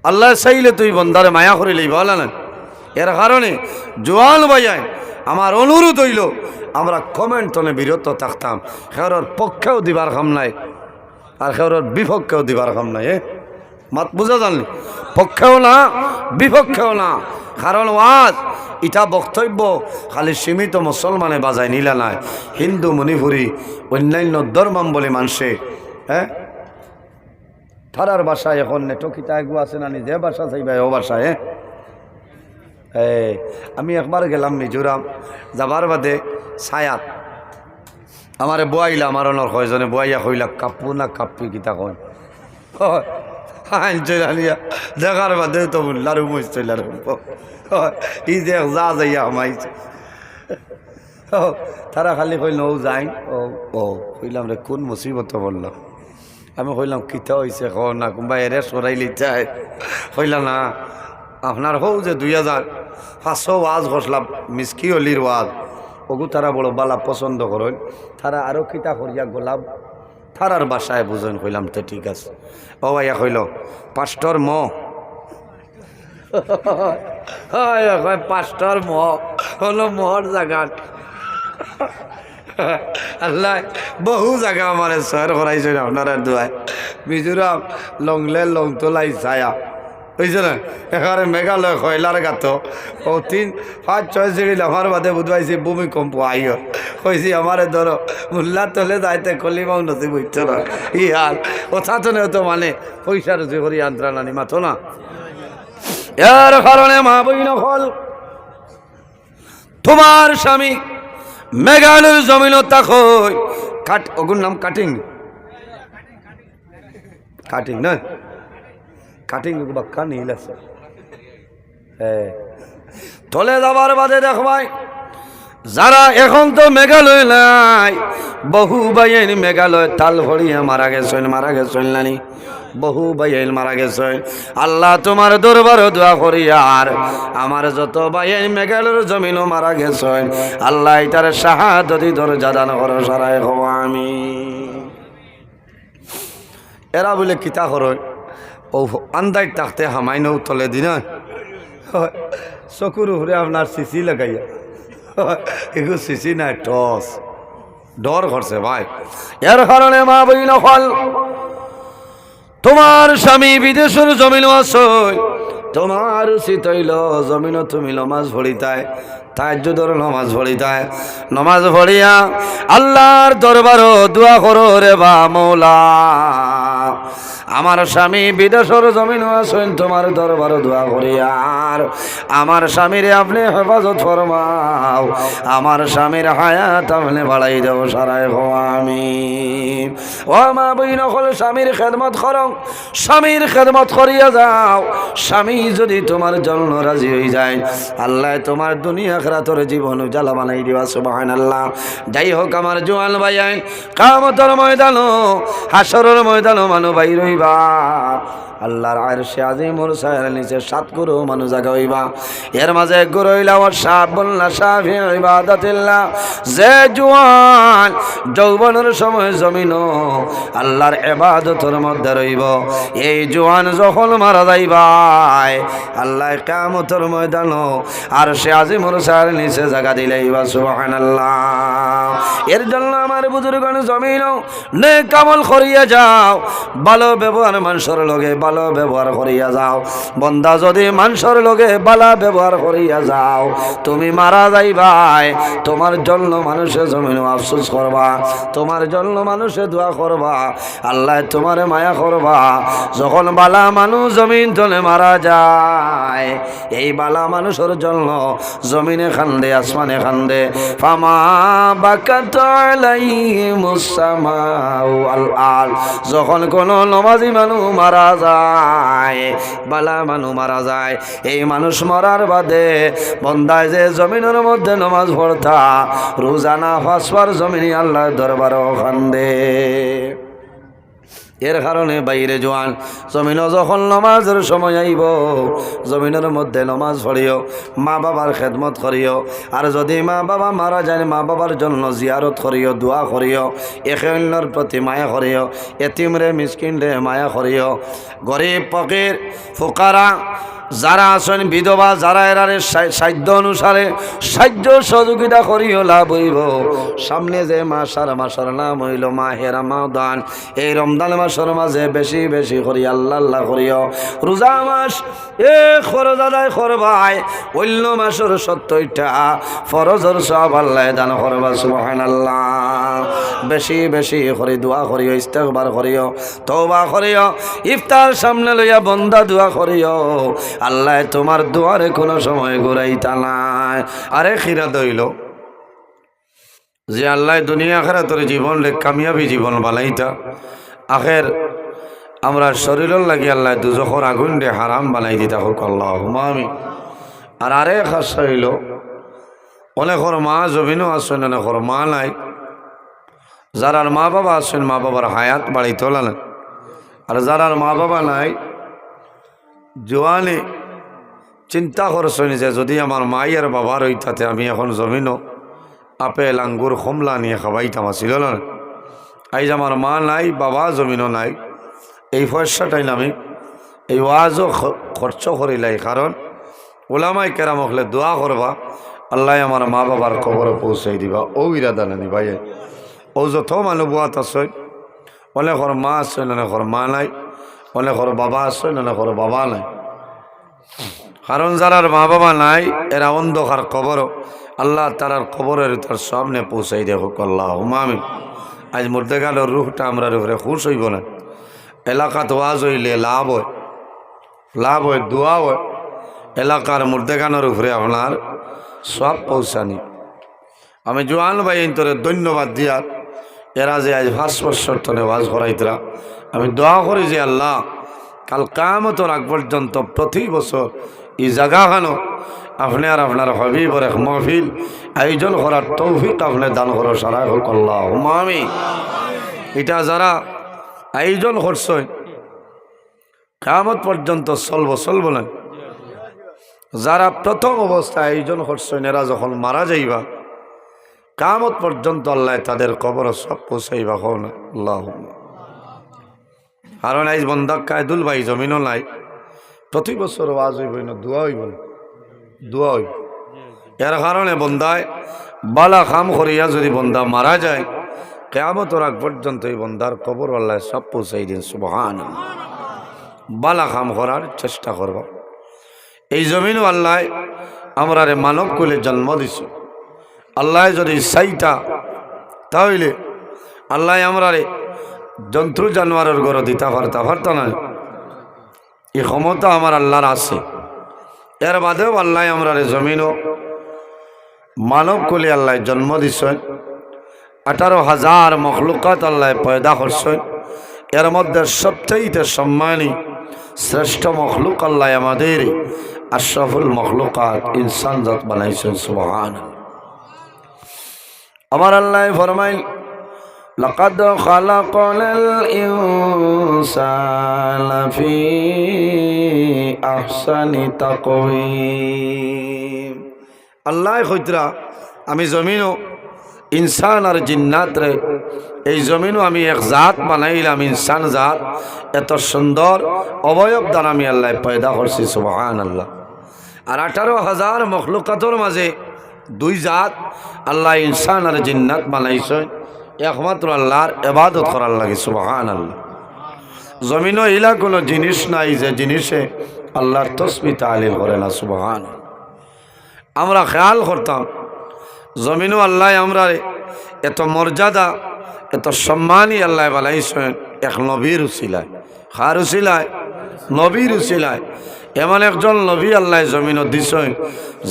আল্লাহ চাইলে তুই বন্দারে মায়া করে লইবা না। এর কারণে জোয়ান ভাইয়াই আমার অনুরোধ হইল, আমরা কমেন্ট তনে বিরত থাকতাম। খেওয়ার পক্ষেও দিবার কাম নাই, আর খেওয়ার বিপক্ষেও দিবার কাম নাই। মাত বুঝা জানলি? পক্ষেও না বিপক্ষেও না। কারণ ওয়াজ ইটা বক্তব্য খালি সীমিত মুসলমানে বাজায় নিলা নাই, হিন্দু মণিপুরি অন্যান্য ধর্মাম্বলী মানুষে। হ্যাঁ থারার বাসায় এখন নেটকিতা এগু আছে না, নিজে বাসা চাইবা ও বাসায়। আমি একবার গেলাম মিজোরাম, যাবার বাদে ছায়াত আমারে বয়াইলা, আমার অনর কয়জনে বয়াইয়া কইলা কাপু না কাপ্পি কিতা কয় চলিয়া দেখার বাদে তো লারু মুজ চলার ই যে যা যাইয়া আমাইছে। তারা খালি কইল ও যাই ও ও কইলাম রে কোন মুসিবত বললাম। আমি কইলাম কিতা হয়েছে খ না কোনবা এরে সরাইলি চাই কইলাম না আপনার হও যে 2500 ওয়াজ ঘষলাম মিসকি অলির ওয়াজ ওগু তারা বড় বালা পছন্দ করেন তারা আরও কিতা করিয়া গোলাপ তারার বাসায় বুঝেন কইলাম তো ঠিক আছে ও ভাইয়া কইল পাস্টর ম পাস্টর ম হলো মোহর জাগান আল্লাহ বহু জায়গা আমার শহর করাইছে আপনারা দোয়ায় মিজোরাম লংলে লং তোলাই ছায়া বুঝছে না এখানে মেঘালয় কয়লার গাত ও 3-5-6 সিঁড়ি আমার বাদে বুধবাইছি ভূমিকম্প আইয় কইছি আমারে ধরো মুল্লা তলে যাইতে কলিমাও নথি বুঝছো না ই হাল কথা তো নেই তো মানে পয়সা রুচি করি আন্ত্রা নানি মাথো না এর কারণে মা বই নকল তোমার স্বামী মেঘালয়ের জমিন তাকই কাট ওগুর নাম কাটিং কাটিং না কাটিং বাক্কা নীল আছে হ্যাঁ তলে যাবার বাদে দেখবাই যারা এখন তো মেঘালয় নাই বহু বাইন মেঘালয় তাল ভরিয়ে মারা গেছেন নানি বহু বাইন মারা গেছে আল্লাহ তোমার দরবার দোয়া করি আর আমার যত বাইন মেঘালয়ের জমিনও মারা গেছেন আল্লাহ তার শাহাদতি দরজা দান করো সারাই হব আমি এরা বলে কিতা করো ও আন্দাই থাকতে হামাইনও তলে দিন চকুর উপরে আপনার সিসি লাগাইয়া এগুলো সিসি নাই টস ডর করছে ভাই এর কারণে মা বই নকল তোমার স্বামী বিদেশের জমিন আছে তোমার উচিত হইল জমিন তুমি নমাজ পড়িতায় তাহাজ্জুদের নমাজ পড়িতায় নমাজ পড়িয়া আল্লাহর দরবার দোয়া করো রে বা মৌলা আমার স্বামী বিদেশের জমিন আছেন তোমার দরবার দোয়া করি আর আমার স্বামীরে আপনি হেফাজত ফরমাও আমার স্বামীর হায়াত আপনি বাড়াই দেব সারাই আমি ও মা বই নকল স্বামীর খেদমত করো স্বামীর খেদমত করিয়া যাও স্বামী যদি তোমার জন্য রাজি হয়ে যায় আল্লাহ তোমার দুনিয়া আখিরাতের জীবন উজালা বানাই দিবা সুবহানাল্লাহ যাই হোক আমার জোয়ান ভাইয়াই কিয়ামতের ময়দানো হাসরের ময়দানো মানু ভাই রইবা আল্লাহর আরশে আজিমুর ছায়ার নিচে 7 গুরু মানু জায়গা হইবা এর মাঝে এক গুরু হইলা ওয়াসাবুল্লাহ শাফি ইবাদাতিল্লাহ যে জওয়ান যৌবনের সময় জমিন আল্লাহর ইবাদতের মধ্যে রইব এই জওয়ান যখন মারা যাইবাই আল্লাহ কিয়ামতের ময়দান আরশে আজিমুর ছায়ার নিচে জায়গা দিলাইবা সুবহানাল্লাহ এর জন্য আমার বুজুর্গণ জমিন নেক আমল করিয়া যাও ভালো ব্যবহার মানুষের লগে ভালো ব্যবহার করিয়া যাও বন্দা যদি মানুষের লগে ভালো ব্যবহার করিয়া যাও তুমি মারা যাইবাই তোমার জন্য মানুষের জমিন আফসোস করবা তোমার জন্য মানুষে দোয়া করবা আল্লাহ তোমার মায়া করবা যখন বালা মানুষ জমিন তলে মারা যায় এই বালা মানুষের জন্য জমিনে খান্দে আসমানে খান্দে ফামা বাকাত আলাইহিমুস সামাউ আল আল যখন কোন নমাজি মানুষ মারা যায় বালা মানুষ মারা যায় এই মানুষ মরার বাদে বন্দায় যে জমিনের মধ্যে নমাজ পড়তা রোজানা ফাসবার জমিনে আল্লাহ দরবার খান্দে এর কারণে বাইরে জোয়ান জমিনও যখন নমাজের সময় আইব জমিনের মধ্যে নমাজ পড়িও মা বাবার খেদমত করিও আর যদি মা বাবা মারা যায় মা বাবার জন্য জিয়ারত করিও দোয়া করিও একে অন্যর প্রতি মায়া করিও এতিম রে মিসকিন রে মায়া করিও গরিব ফকির ফুকারা যারা আছেন বিধবা যারা এরারে সাধ্য অনুসারে সাহায্য সহযোগিতা করিও লাভ হইব সামনে যে মাসের নাম হইল মাহে রমাদান এই রমজান মাসের মাঝে বেশি বেশি করি আল্লাহ আল্লাহ করিও রোজা মাস এ খরচ আদায় করবাই অন্য মাসের 70টা ফরজের সব আল্লাহ দান করবা সুবহানাল্লাহ বেশি বেশি করে দোয়া করিও ইস্তেগফার করিও তওবা করিও ইফতার সামনে লইয়া বন্দা দোয়া করিও আল্লাহ তোমার দুয়ারে কোনো সময় ঘুরাইতা নাই আরে খিরা দইল যে আল্লাহ দুনিয়া আখিরাতের জীবন লে কামিয়াবি জীবন বানাইতা আখের আমরা শরীরের লাগি আল্লাহ দুজখর আগুন রে হারাম বানাই দিতা হোক আল্লাহুম্মা আমিন আর আরে খাস হইল অনেকর মা জমিনও আছেন অনেকর মা নাই যারার মা বাবা আছেন মা বাবার হায়াত বাড়ি তোলেন আর যারার মা বাবা নাই জোয়ানে চিন্তা করছেন যে যদি আমার মাই আর বাবার ওইটাতে আমি এখন জমিনও আপেল আঙ্গুর কমলা নিয়ে খাবাইতাম আসিল না। আইজ আমার মা নাই বাবা জমিনও নাই, এই পয়সাটাই আমি এই ওয়াজও খরচ করিলাই, কারণ ওলামাই কেরাম হলে দোয়া করবা আল্লাহ আমার মা বাবার কবরে পৌঁছাই দিবা। ও ইরাদা নানি ভাই, ও যত মানুষ বুয়াত আছে অনেকর মা আছে, অনেকর মা নাই, অনেকর বাবা আছে, অনেকর বাবা নাই। কারণ যারার মা বাবা নাই এরা অন্ধকার কবর আল্লাহ তারার কবরের তার সামনে পৌঁছাই দেখ আল্লাহ আমিন। আজ মুর্দেগানোর রুহটা আমরা উপরে খুশ হইব না। এলাকাত ওয়াজ হইলে লাভ হয়, লাভ হয়, দোয়া হয়। এলাকার মুর্দেগানোর উপরে আপনার সব পৌঁছানি। আমি জোয়ান ভাই তোরে ধন্যবাদ দিয়া এরা যে আজ 5 বছর তনে ওয়াজ করাইতরা, আমি দোয়া করি যে আল্লাহ কাল কিয়ামতের আগ পর্যন্ত প্রতি বছর এই জায়গাখানো আপনি আর আপনার হবিবর এক মাহফিল আয়োজন করার তৌফিক আপনি দান করো সারা হোক আল্লাহ আমিন। এটা যারা আয়োজন করছেন কিয়ামত পর্যন্ত চলব না। যারা প্রথম অবস্থায় আয়োজন করছেন এরা যখন মারা যাইবা কিয়ামত পর্যন্ত আল্লাহ তাদের কবর সব পৌঁছাইবা হন আল্লাহ। কারণ আজ বন্দা কায়দুল ভাই জমিনও নাই, প্রতি বছর ওয়াজ হইব না, দোয়া হইব না, দোয়া হইব। এর কারণে বন্দায় বালা খাম করিয়া যদি বন্দা মারা যায় কিয়ামতের আগ পর্যন্ত এই বন্দার কবর আল্লাহ সব পৌঁছাই দিন সুবহানাল্লাহ। বালা খাম করার চেষ্টা করব। এই জমিনও আল্লাহ আমরা মানব কুলে জন্ম দিছ। আল্লাহ যদি চাইতা তাহলে আল্লাহ আমরা জন্তু জানোয়ারের গড় দিতে পারত না। এই ক্ষমতা আমার আল্লাহর আছে। এর বাদেও আল্লাহ আমরা জমিনও মানব কুলে আল্লাহ জন্ম দিছেন। 18,000 মখলুকাত আল্লাহ পয়দা করছেন। এর মধ্যে সবচেয়ে সম্মানী শ্রেষ্ঠ মখলুক আল্লাহ আমাদের আশরাফুল মখলুকাত ইনসান জাত বানাইছেন সুবহানাল্লাহ। আমার আল্লাহ ফরমাইল লাকাদ খালাকনাল ইনসানা ফি আহসানি তাকওয়িম। আল্লাহ কইতরা আমি জমিনও ইনসান আর জিন্নাত রে এই জমিনও আমি এক জাত বানাইলাম, ইনসান জাত। এত সুন্দর অবয়ব দ্বারা আমি আল্লাহ পয়দা করছি সুবহানাল্লাহ। আর 18,000 মখলুকাতের মাঝে 2 জাত আল্লাহ ইনসান আর জিন্নাত বানাইছেন একমাত্র আল্লাহর ইবাদত করার লাগে সুবহানাল্লাহ। জমিনও ইলা কোনো জিনিস নাই যে জিনিসে আল্লাহর তাসবিহ তাহলিল করে না সুবহানাল্লাহ। আমরা খেয়াল করতাম জমিনও আল্লাহ আমরা এত মর্যাদা এত সম্মানী আল্লাহ বানাইছেন এক নবীর উসিলায়। কার উসিলায়? নবীর উসিলায়। এমন একজন নবী আল্লাহ জমিনও দিছেন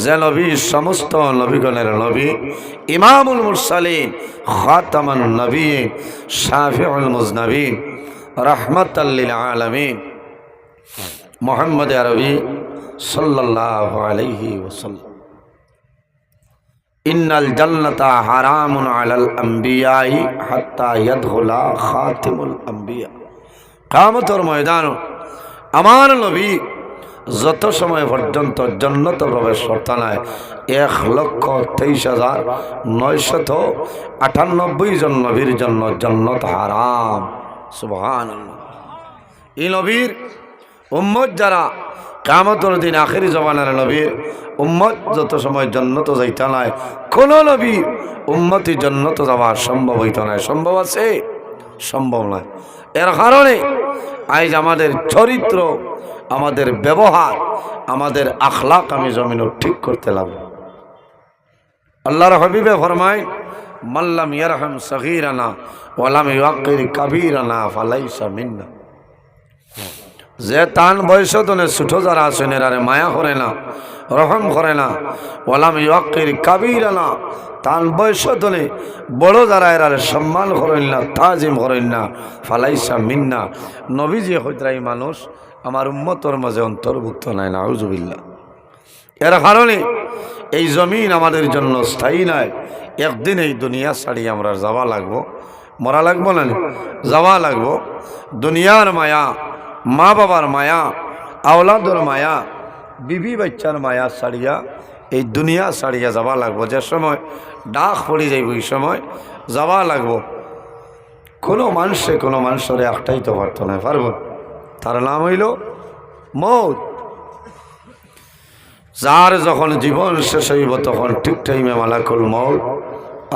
যে নবী সমস্ত নবীগণের নবী, ইমামুল মুরসালিন, খাতামুন নবিয়্যিন, শাফিউল মুজনাবিন, রাহমাতাল লিল আলামিন, মুহাম্মদ আরবি সাল্লাল্লাহু আলাইহি ওয়াসাল্লাম। ইন্নাল জান্নাতা হারামুন আলাল আম্বিয়াই হাত্তা ইয়াদখুলা খাতিমুল আম্বিয়া। কিয়ামতের ময়দান আমার নবী যত সময় পর্যন্ত জান্নাতে প্রবেশ করতে নাই 1,23,998 জন নবীর জন্য জান্নাত হারাম সুবহানাল্লাহ। এই নবীর উম্মত যারা কিয়ামতের দিন আখিরি জমানার নবীর উম্মত যত সময় জান্নাতে যাইতা নাই কোন নবী উম্মতি জান্নাতে যাওয়া সম্ভব হইতো না। সম্ভব আছে? সম্ভব নয়। এর কারণে আজ আমাদের চরিত্র, আমাদের ব্যবহার, আমাদের আখলাক আমি জমিন ঠিক করতে লাগবো। আল্লাহর হাবিবে ফরমায় মাল্লাম ইয়ারহাম সগীরানা ওয়ালাম ইউকির কাবীরানা ফালাইসা মিন্না। যে তান বয়স তনে ছোট যারা আছেন এরারে মায়া করে না, রহম করে না, ওয়ালাম ইউকির কাবীরানা তান বয়স তনে বড় যারা এরারে সম্মান করেন না, তাজিম করেন না, ফালাইসা মিন্না। নবীজি হইতরাই মানুষ আমার উম্মতর মাঝে অন্তর্ভুক্ত নাই, নাউজুবিল্লাহ। এর কারণে এই জমিন আমাদের জন্য স্থায়ী নয়। একদিন এই দুনিয়া ছাড়িয়ে আমরা যাওয়া লাগবো। মরা লাগবো না, যাওয়া লাগবো। দুনিয়ার মায়া, মা বাবার মায়া, আওলাদর মায়া, বিবি বাচ্চার মায়া ছাড়িয়া এই দুনিয়া ছাড়িয়া যাওয়া লাগবো। যে সময় ডাক পড়ি যাইব এই সময় যাওয়া লাগবো। কোনো মানুষের একটাই তো পারত না, পারব? তার নাম হইল মৌত। যার যখন জীবন শেষ হইব তখন ঠিক টাইমে মালাকুল মৌত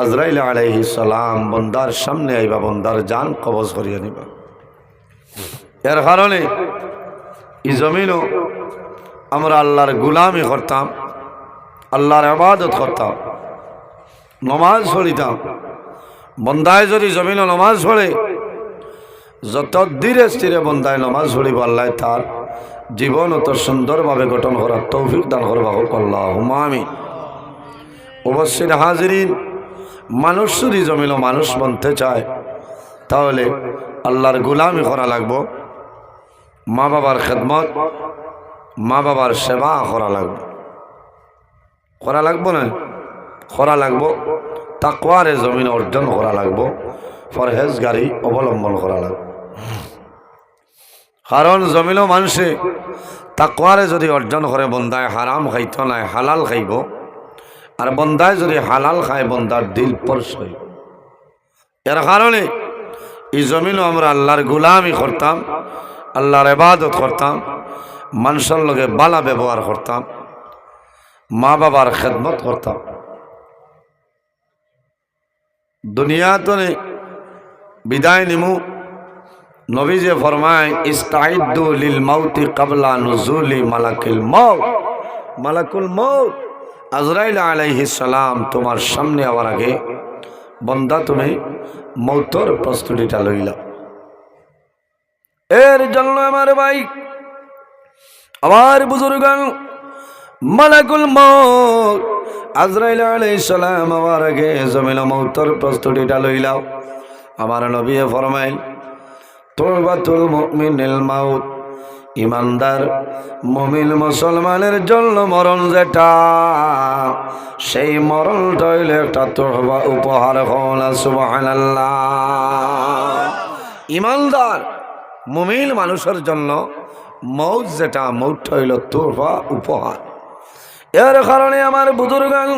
আজরাইল আলাইহিস সালাম বন্দার সামনে আইবা, বন্দার জান কবজ করিয়া নিবা। এর কারণে এই জমিনও আমরা আল্লাহর গুলামি করতাম, আল্লাহর ইবাদত করতাম, নমাজ পড়িতাম। বন্দায় যদি জমিনও নমাজ পড়ে, যত ধীরে স্থিরে বন্দায় নমাজ পড়িব, আল্লাহ তার জীবন অত সুন্দরভাবে গঠন করার তৌফিক দান করবা। আল্লাহুম্মা আমিন। অবশ্যই হাজিরিন, মানুষ যদি জমিনও মানুষ বনতে চায় তাহলে আল্লাহর গুলামি করা লাগবো, মা বাবার খেদমত, মা বাবার সেবা করা লাগবে। করা লাগবো না, করা লাগবো। তাকওয়ারে জমিন অর্জন করা লাগবো, পরহেজগারি অবলম্বন করা লাগবে। কারণ জমিনও মানুষে তাকওয়ারে যদি অর্জন করে, বন্দায় হারাম খাইত নাই, হালাল খাইব। আর বন্দায় যদি হালাল খায়, বন্দার দিল পরশ হইব। এর কারণে এই জমিনও আমরা আল্লাহর গুলামি করতাম, আল্লাহর ইবাদত করতাম, মানুষের লগে বালা ব্যবহার করতাম, মা বাবার খেদমত করতাম। দুনিয়াতে বিদায় নিমু, নবী যে ফরমায় ইস্তাইদ্দু লিল মাউতি ক্বাবলা নুজুলি মালাকুল মাউত। মালাকুল মাউত আজরাইল আলাইহিস সালাম তোমার সামনে আওয়ার আগে বন্দা তুমি মৌতর প্রস্তুতিটা লইলা। এর জন্য আমার ভাই, আমার বুজুর্গান, মালাকুল মাউত আজরাইল আলাইহিস সালাম আওয়ার আগে জমিন মৌতর প্রস্তুতিটা লইলাও। আমার নবী ফরমাইল তুরবাতুল মুমিনিল মাউত, ইমানদার মুমিন মুসলমানের জন্য মরণ যেটা, সেই মরণটা হইলে একটা তোরবা উপহার। সুবহানাল্লাহ। ইমানদার মুমিন মানুষের জন্য মৌত যেটা, মৌতটা হইল তোরবা উপহার। এর কারণে আমার বুজুর্গান,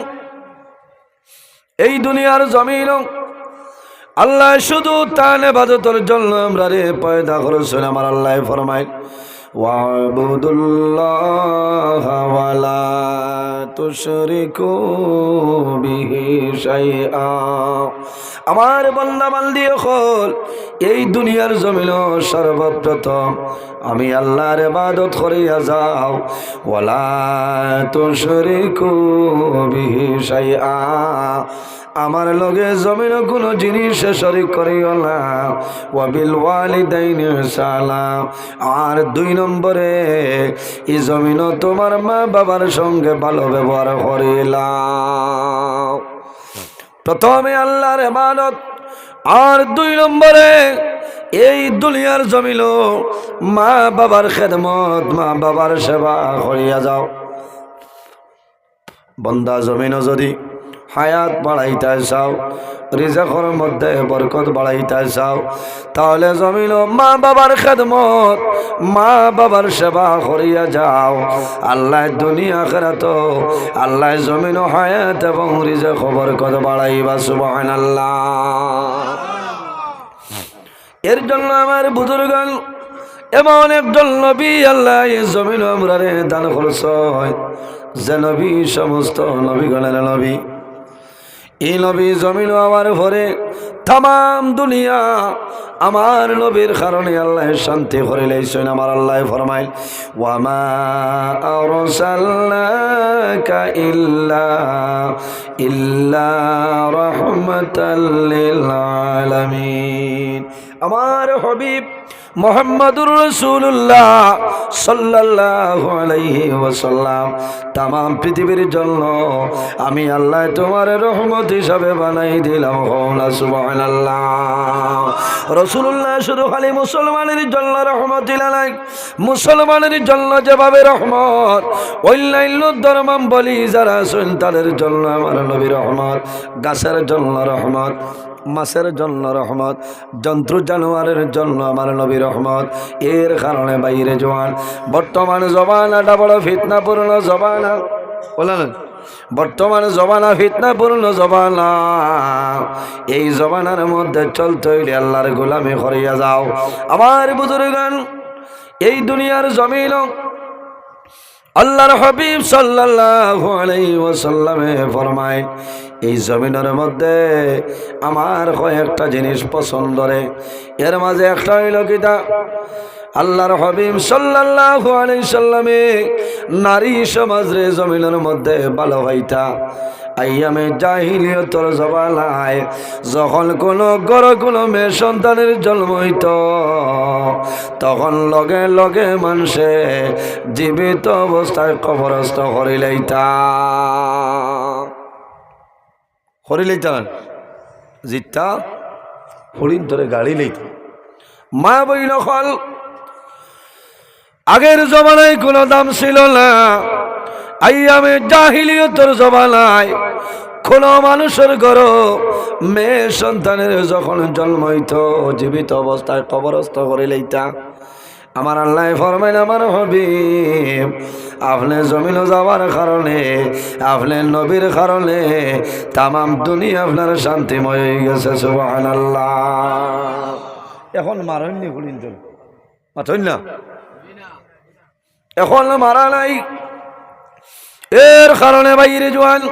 এই দুনিয়ার জমিন আল্লাহ শুধু তার ইবাদতের জন্য আমরা রে পয়দা করেছেন। আমার আল্লাহ ফরমায় ওয়াবুদুল্লাহ ওয়ালা তুশরিকু বিহি শাইআ। আমার বান্দা বান্দি হল এই দুনিয়ার জমিন সর্বপ্রথম আমি আল্লাহর ইবাদত করিয়া যাও। ওয়ালা তুশরিকু বিহি শাইআ, আমার লগে জমিন কোনো জিনিস শরীক করিও না। ওয়াবিল ওয়ালিদাইনি ইহসানা, আর 2 নম্বরে এই জমিন তোমার মা বাবার সঙ্গে ভালো ব্যবহার করিলাম। প্রথমে আল্লাহর ইবাদত, আর 2 নম্বরে এই দুনিয়ার জমিন মা বাবার খেদমত, মা বাবার সেবা করিয়া যাও। বন্দা জমিন যদি হায়াত বাড়াইতে চাও, রিজকের মধ্যে বরকত বাড়াইতে চাও, তাহলে জমিন মা বাবার খেদমত, মা বাবার সেবা করিয়া যাও। আল্লাহ দুনিয়া আখিরাত, আল্লাহ জমিন হায়াত এবং রিজক বরকত বাড়াইবা। সুবহানাল্লাহ। এর জন্য আমার বুজুর্গান, এমন একজন নবী আল্লাহ এই জমিন আমরা রে দান করছেন, যে নবী সমস্ত নবীগণের নবী। এই নবী জমিন আমার ভরে তাম দুনিয়া আমার নবীর কারণে আল্লাহ শান্তি করে লাইছেন। আমার আল্লাহ ফরমাইল ওয়ামা আরসালনাকা ইল্লা রাহমাতাল লিল আলামিন। আমার হাবিব মুহাম্মদুর রাসূলুল্লাহ সাল্লাল্লাহু আলাইহি ওয়াসাল্লাম তাম পৃথিবীর জন্য আমি আল্লাহ তোমার রহমত হিসাবে বানাই দিলাম। সুবহানাল্লাহ। রাসূলুল্লাহ শুধু খালি মুসলমানের জন্য রহমত দিলেন না, মুসলমানের জন্য যেভাবে রহমত, অন্যান্য ধর্মাবলম্বী যারা আছেন তাদের জন্য আমার নবী রহমত, গাছের জন্য রহমত, মাছের জন্য রহমত, জন্তু জানোয়ারের জন্য আমার নবী রহমত। এর কারণে বাইরে জওয়ান বর্তমান জমানাটা বড় ফিতনাপূর্ণ জমানা, বলেন বর্তমান জমানা ফিতনাপূর্ণ জমানা। এই জমানার মধ্যে চলতে হইলে আল্লাহর গোলামি করিয়া যাও। আমার বুজুর্গান, এই দুনিয়ার জমিন আল্লাহর হাবিব সাল্লাল্লাহু আলাইহি ওয়াসাল্লামে ফরমায়, এই জমিনের মধ্যে আমার কয়েকটা জিনিস পছন্দ রে। এর মাঝে একটা হইল কিতা, আল্লাহর হাবিব সাল্লাল্লাহু আলাইহি সাল্লামে নারী সমাজরে জমিনের মধ্যে ভালো হইতা। আইয়ামে জাহিলিয়তর জমানায় যখন কোনো গড় কোনো মেয়ে সন্তানের জন্ম হইত, তখন লগে লগে মানুষে জীবিত অবস্থায় কবরস্থ করিলাইতা জিতা হরিণ ধরে গাড়ি লইত। মা বইল খল, আগের জমানায় কোনো দাম ছিল না। আইয়ামে জাহিলিয়তের জমানায় কোনো মানুষের ঘর মেয়ে সন্তানের যখন জন্ম হইত, জীবিত অবস্থায় কবরস্থ করে লইতা। আমার আল্লাহ ফরমাইন, আমার হাবিব আপনি জমিন যাওয়ার কারণে, আপনি নবীর কারণে তামাম দুনিয়া আপনার শান্তিময় হয়ে গেছে। সুবহানাল্লাহ। এখন মারেননি হরিণ চল মাথন না, এখন মারা নাই। এর কারণে বাইরে জওয়ান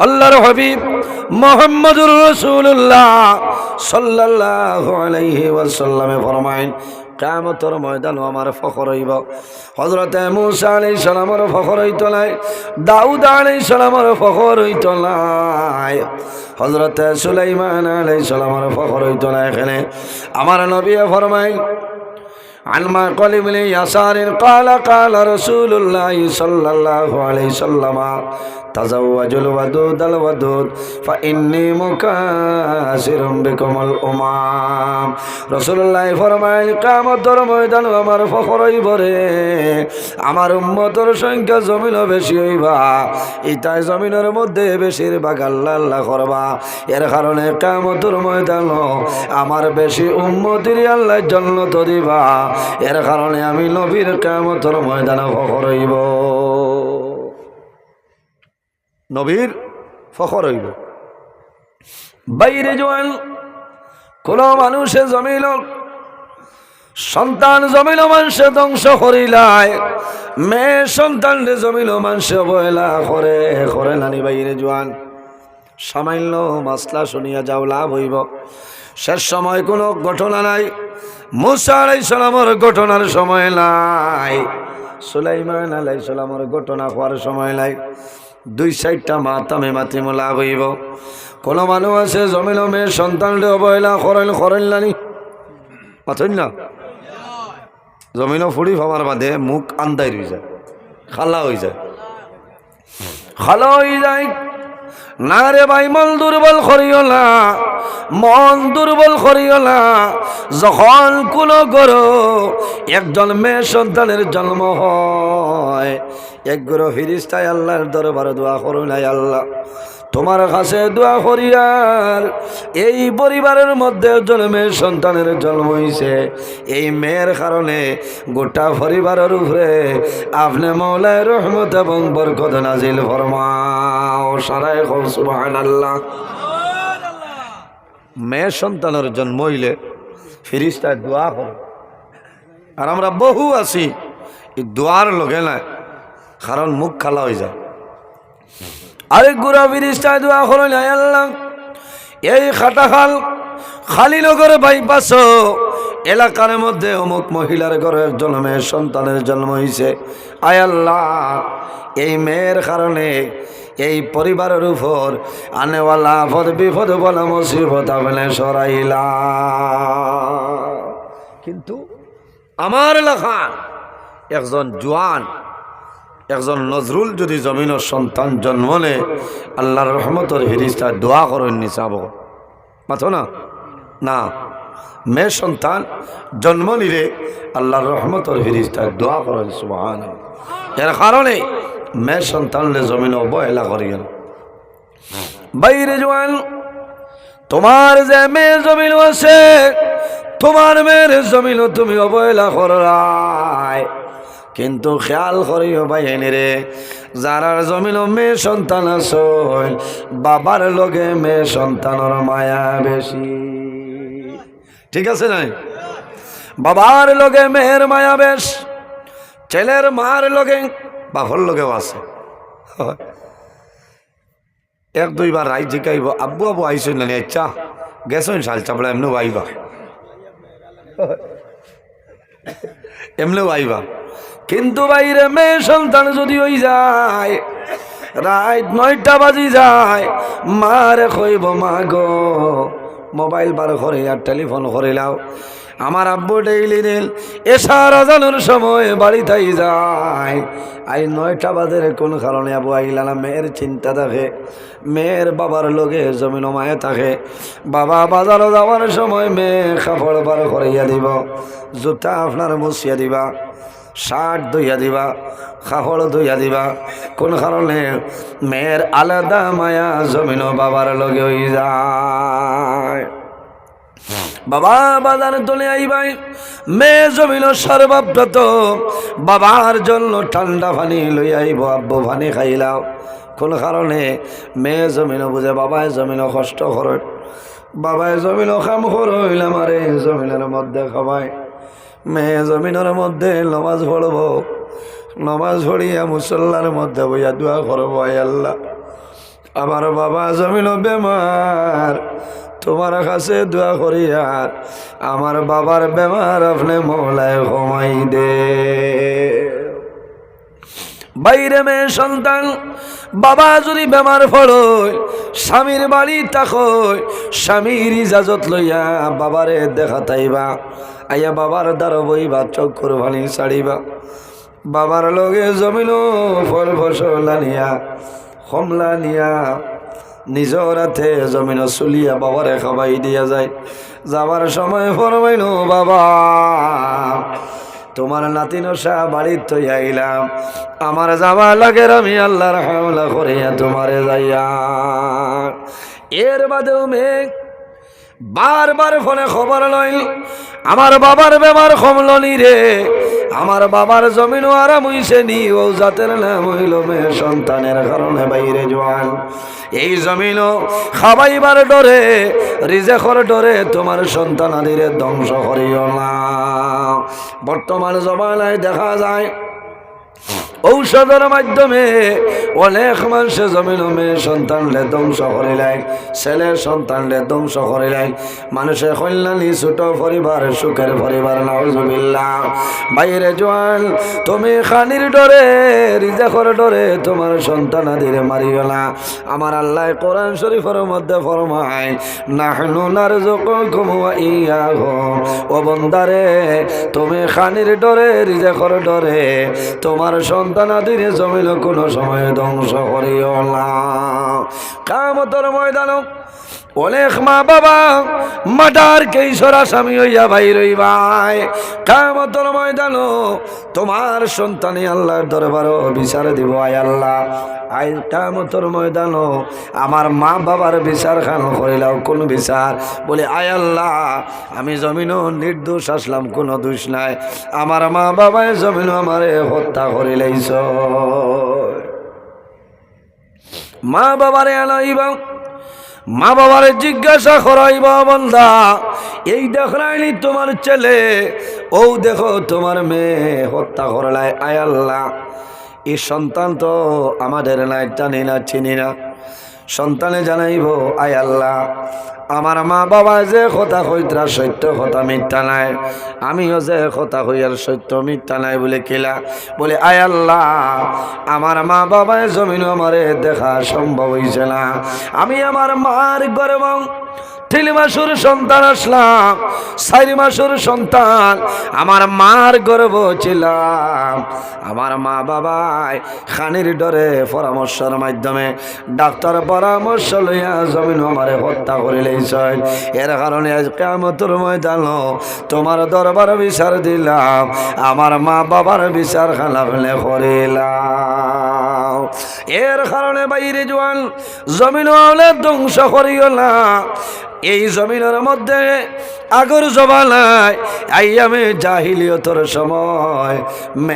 আল্লাহর হাবিব মুহাম্মদুর রাসূলুল্লাহ সাল্লাল্লাহু আলাইহি ওয়াসাল্লামে ফরমায়েন, কিয়ামতের ময়দানে আমার ফখর হইব। হযরতে মূসা আলাইহিস সালামের ফখর হইত নাই, দাউদ আলাইহিস সালামের ফখর হইত নাই, হযরতে সুলাইমান আলাইহিস সালামের ফখর হইত না। এখানে আমার নবী ফরমায়, عن معقل بن يسار قال قال رسول الله صلى الله عليه وسلم تزوجوا الودود الودود فإني مكاثر بكم الأمم। রাসূলুল্লাহ ফরমায়, কিয়ামতের ময়দানে আমার ফখর হইব রে, আমার উম্মতের সংখ্যা জমিনও বেশি হইবা। ইতাই জমিনের মধ্যে বেশিরভাগ আল্লাহ আল্লাহ করবা। এর কারণে কিয়ামতের ময়দানে আমার বেশি উম্মতির আল্লাহ জান্নাত দিবা। এর কারণে আমি নবীর কিয়ামতের ময়দানে ফখর হইব, নবীর ফখর হইব। বাইরে জওয়ান কোন মানুষে জমিল সন্তান জমিল মানুষে ধ্বংস করিলায়, মেয়ে সন্তান জমিল মানুষে অবহেলা করে করে নানি। বাইরে জওয়ান সামান্য মাসলা শুনিয়া যাও, লাভ হইব। শেষ সময় কোনো ঘটনা নাই, মূসা আলাইহিস সালামের ঘটনার সময় নাই, সুলাইমান আলাইহিস সালামের ঘটনা হওয়ার সময় নাই। দুই সাইডটা মাতামে মাতিম লাভ হইব। কোনো মানুষ আছে জমিল মেয়ে সন্তানরে অবহেলা করেন করেন নানি মাথন না, জমিন ফুড়ি ভাবার বাদে মুখ আন্দাই রয়ে যায়, খালা হয়ে যায়, খালা হয়ে যায়। না রে ভাই, মন দুর্বল করিও না, মন দুর্বল করিও না। যখন কোনো গরো একজন মেয়ে সন্তানের জন্ম হয়, এক গরো ফিরিস্তায় আল্লাহর দরবারে দোয়া করুন, আল্লাহ তোমার কাছে দোয়া করিয়ার এই পরিবারের মধ্যে একজন মেয়ের সন্তানের জন্ম হয়েছে, এই মেয়ের কারণে গোটা পরিবারের উপরে আপনি মওলায় রহমত এবং বরকত নাজিল ফরমাও। সারাই কও সুবহানাল্লাহ। মেয়ের সন্তানের জন্ম হইলে ফিরিস্তায় দোয়া করে, আর আমরা বহু আছি এই দোয়ার লগে না, কারণ মুখ খালা হয়ে যায়। আরেক গুড়া ফিরিস্তায় দোয়া করলেন, আল্লাহ এই খাটাখাল খালিনগর বাইপাস এলাকার মধ্যে অমুক মহিলার ঘরে একজন মেয়ের সন্তানের জন্ম হয়েছে, আয় আল্লাহ এই মেয়ের কারণে এই পরিবারের উপর আনেওয়ালা আফদ বিপদ বলা মুসিবত আপনি সরাইলা। কিন্তু আমার এলাকা একজন জোয়ান, একজন নজরুল যদি জমিনের সন্তান জন্ম নে, আল্লাহর রহমতের ফিরিস্তা দোয়া করেননি চাব মাথো না না, মেয়ে সন্তান জন্ম নিলে আল্লাহর রহমতের ফিরিস্তা দোয়া করেন সুবহানাল্লাহ। এর কারণে মেয়ে সন্তানলে জমিন অবহেলা করিয়েন। বাইরে জওয়ান তোমার যে মেয়ে জমিন আছে, তোমার মেয়ের জমিনও তুমি অবহেলা করাই, কিন্তু খেয়াল করিও বাইনি রে, যারার জমিনও মেয়ে সন্তান আছে, বাবার লগে মেয়ে সন্তানের মায়া বেশি। ঠিক আছে নাই? বাবার লগে মেয়ের মায়া বেশ, ছেলের মার লগে বাপর লগেও আছে। এক দুইবার রাই জিকাইব, আব্বু আব্বু আইসই না, আচ্ছা গেছেন শাল চাপড়া, এমনিও আইবা, এমনিও আইবা। কিন্তু বাইরে মেয়ে সন্তান যদি হই যায়, রাত 9টা বাজি যায়, মারে কইব মা গো মোবাইল বার করে আর টেলিফোন করে লাও, আমার আব্বু ডেইলি দিন এশার আজানের সময় বাড়িতেই যায়। আই 9টা বাজে কোন কারণে আবু আইলা না, মেয়ের চিন্তা থাকে, মেয়ের বাবার লোকে জমিন মায়ে থাকে। বাবা বাজারও যাওয়ার সময় মেয়ে কাপড় বার করাইয়া দিব, জুতা আপনার মুছিয়া দিবা, শার্ট ধুইয়া দিবা, কাপড় ধুইয়া দিবা। কোন কারণে? মেয়ের আলাদা মায়া জমিন বাবার লগে হয়ে যায়। বাবা বাজার তোলে আইবাই, মেয়ে জমিল সর্বপ্রথম বাবার জন্য ঠান্ডা পানি লই আইব, আব্বু পানি খাইলাও। কোন কারণে? মেয়ে জমিন বুঝে বাবায় জমিন কষ্ট করেন, বাবায় জমিন কাম করইল, আমারে জমিনের মধ্যে খাবায়। মেয়ে জমিনের মধ্যে নমাজ পড়ব, নমাজ পড়িয়া মুসল্লার মধ্যে বইয়া দোয়া করব, আয় আল্লাহ আমার বাবা জমিন বেমার, তোমার কাছে দোয়া করি আর আমার বাবার বেমার আপনি মৌলায় কমাই দে। বাইরে মেয়ে সন্তান বাবা যদি বেমার ফলয়, স্বামীর বাড়ি তাকয়, স্বামীর ইজাজত লইয়া বাবারে দেখা তাইবা, আইয়া বাবার দ্বারা বইবা, চক্কর ভানি ছাড়িবা, বাবার লগে জমিল ফল ফসল আনিয়া কমলা নিয়া নিজর হাতে জমিন চুলিয়া বাবারে খাবাই দিয়া যায়। যাবার সময় ফরমাইল, বাবা তোমার নাতি নশা বাড়ির তো আইলাম, আমার যাওয়া লাগে, আমি আল্লাহর হাওলা করিয়া তোমারে যাইয়া। এর বাদেও মেঘ বারবার ফোনে খবর লইল, আমার বাবার বেমার কমলনি রে, আমার বাবার জমিনও আরাম হইছে নি, ও জাতের নাম হইল মেয়ে সন্তানের কারণে বাইরে জোয়ান। এই জমিনও খাবাইবার ডরে, রিজেকর ডরে তোমার সন্তান আদিরে ধ্বংস করিও না। বর্তমান জমানায় দেখা যায় ঔষধের মাধ্যমে অনেক মানুষে জমিন মেয়ে সন্তানলে ধ্বংস করিলাই, ছেলের সন্তানলে ধ্বংস করিলাই। মানুষের কল্যাণী ছোট পরিবার, সুখের পরিবার, নাউজুবিল্লাহ। বাইরে জোয়ান তুমি খানির ডরে, রিজেকর ডরে তোমার সন্তান আদিরে মারিও না। আমার আল্লাহ কোরআন শরীফের মধ্যে ফরমায়, নাহনু নারযুকুকুম ওয়া ইয়াহুম, ও বান্দারে তুমি খানির ডরে, রিজেকর ডরে তোমার সন্তান আদিরে জমিল কোনো সময় ধ্বংস করিও না। কিয়ামতের ময়দান অনেক মা বাবা মাটার কেইশর আসামি হইয়া ভাই রইবাই। কিয়ামতের ময়দান তোমার সন্তানই আল্লাহর দরবারে বিচার দিব, আয় আল্লাহ আই কিয়ামতের ময়দান আমার মা বাবার বিচার খান করিলাও, কোন বিচার? বলে আয় আল্লাহ আমি জমিনও নির্দোষ আসলাম, কোনো দোষ নাই, আমার মা বাবায় জমিনও আমারে হত্যা করিলাইছ। মা বাবারে আনাইবা, মা বাবারে জিজ্ঞাসা করাইব, বন্ধা এই দেখলাইনি তোমার ছেলে, ও দেখো তোমার মেয়ে হত্যা করলাই, আয় আল্লাহ এই সন্তান তো আমাদের নাই, জানি না চিনি না। সন্তানে জানাইব, আয় আল্লাহ আমার মা বাবা যে কথা কইতরা সত্য কথা মিথ্যা নাই, আমিও যে কথা কইয়ার সত্য মিথ্যা নাই বলে কিলা? বলে আয় আল্লাহ আমার মা বাবায় জমিন আমারে দেখা সম্ভব হইছে না, আমি আমার মার গর্ভ 3 মাসের সন্তান আসলাম, 4 মাসের সন্তান আমার মার গর্ভ ছিলাম। আমার মা বাবায় খানির ডরে পরামর্শের মাধ্যমে ডাক্তার পরামর্শ লইয়া জমিন আমারে হত্যা করিলেইছ। এর কারণে আজ কিয়ামতের ময়দান তোমার দরবার বিচার দিলাম, আমার মা বাবার বিচার খালাফলে করিলাম। এর কারণে বাইরে জোয়ান জমিন ধ্বংস করিও না, এই জমিনের মধ্যে আগর জবানায় আইয়ামে জাহিলিয়তর সময়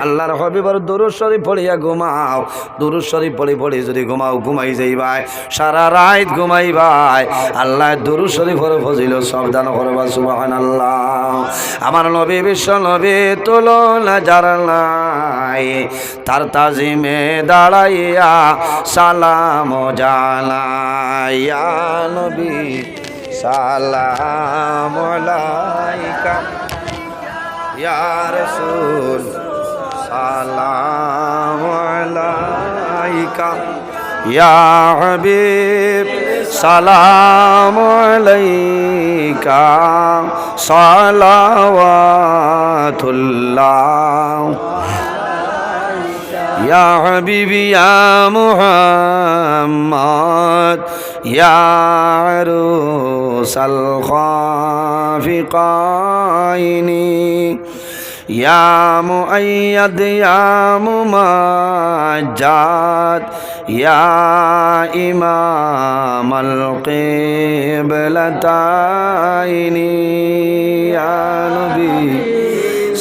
আল্লাহর হাবিবের দুরূদ শরীফ পড়িয়া ঘুমাও, দুরূদ শরীফ পড়ি যদি ঘুমাই যাইবাই, সারা রাত ঘুমাইবাই, আল্লাহ দুরূদ শরীফের ফজিলত সাবধান করবা সুবহানাল্লাহ। আমার নবী বিশ্ব নবী তুলনা যার নাই, তার তাজিমে দাঁড়াইয়া সালাম জানাই, ইয়া নবী সালাম আলাইকা, ইয়া রাসূল সালাম আলাইকা, ইয়া হাবিব সালাম আলাইকা, সালাওয়াতুল্লাহ ইয়া হাবিবি ইয়া মুহাম্মদ, ইয়া আরুসাল খাফিকাইনি, ইয়া মুআইয়াদ ইয়া মুমাজ্জাদ, ইয়া ইমামাল কিবলাতাইনি, ইয়া নবী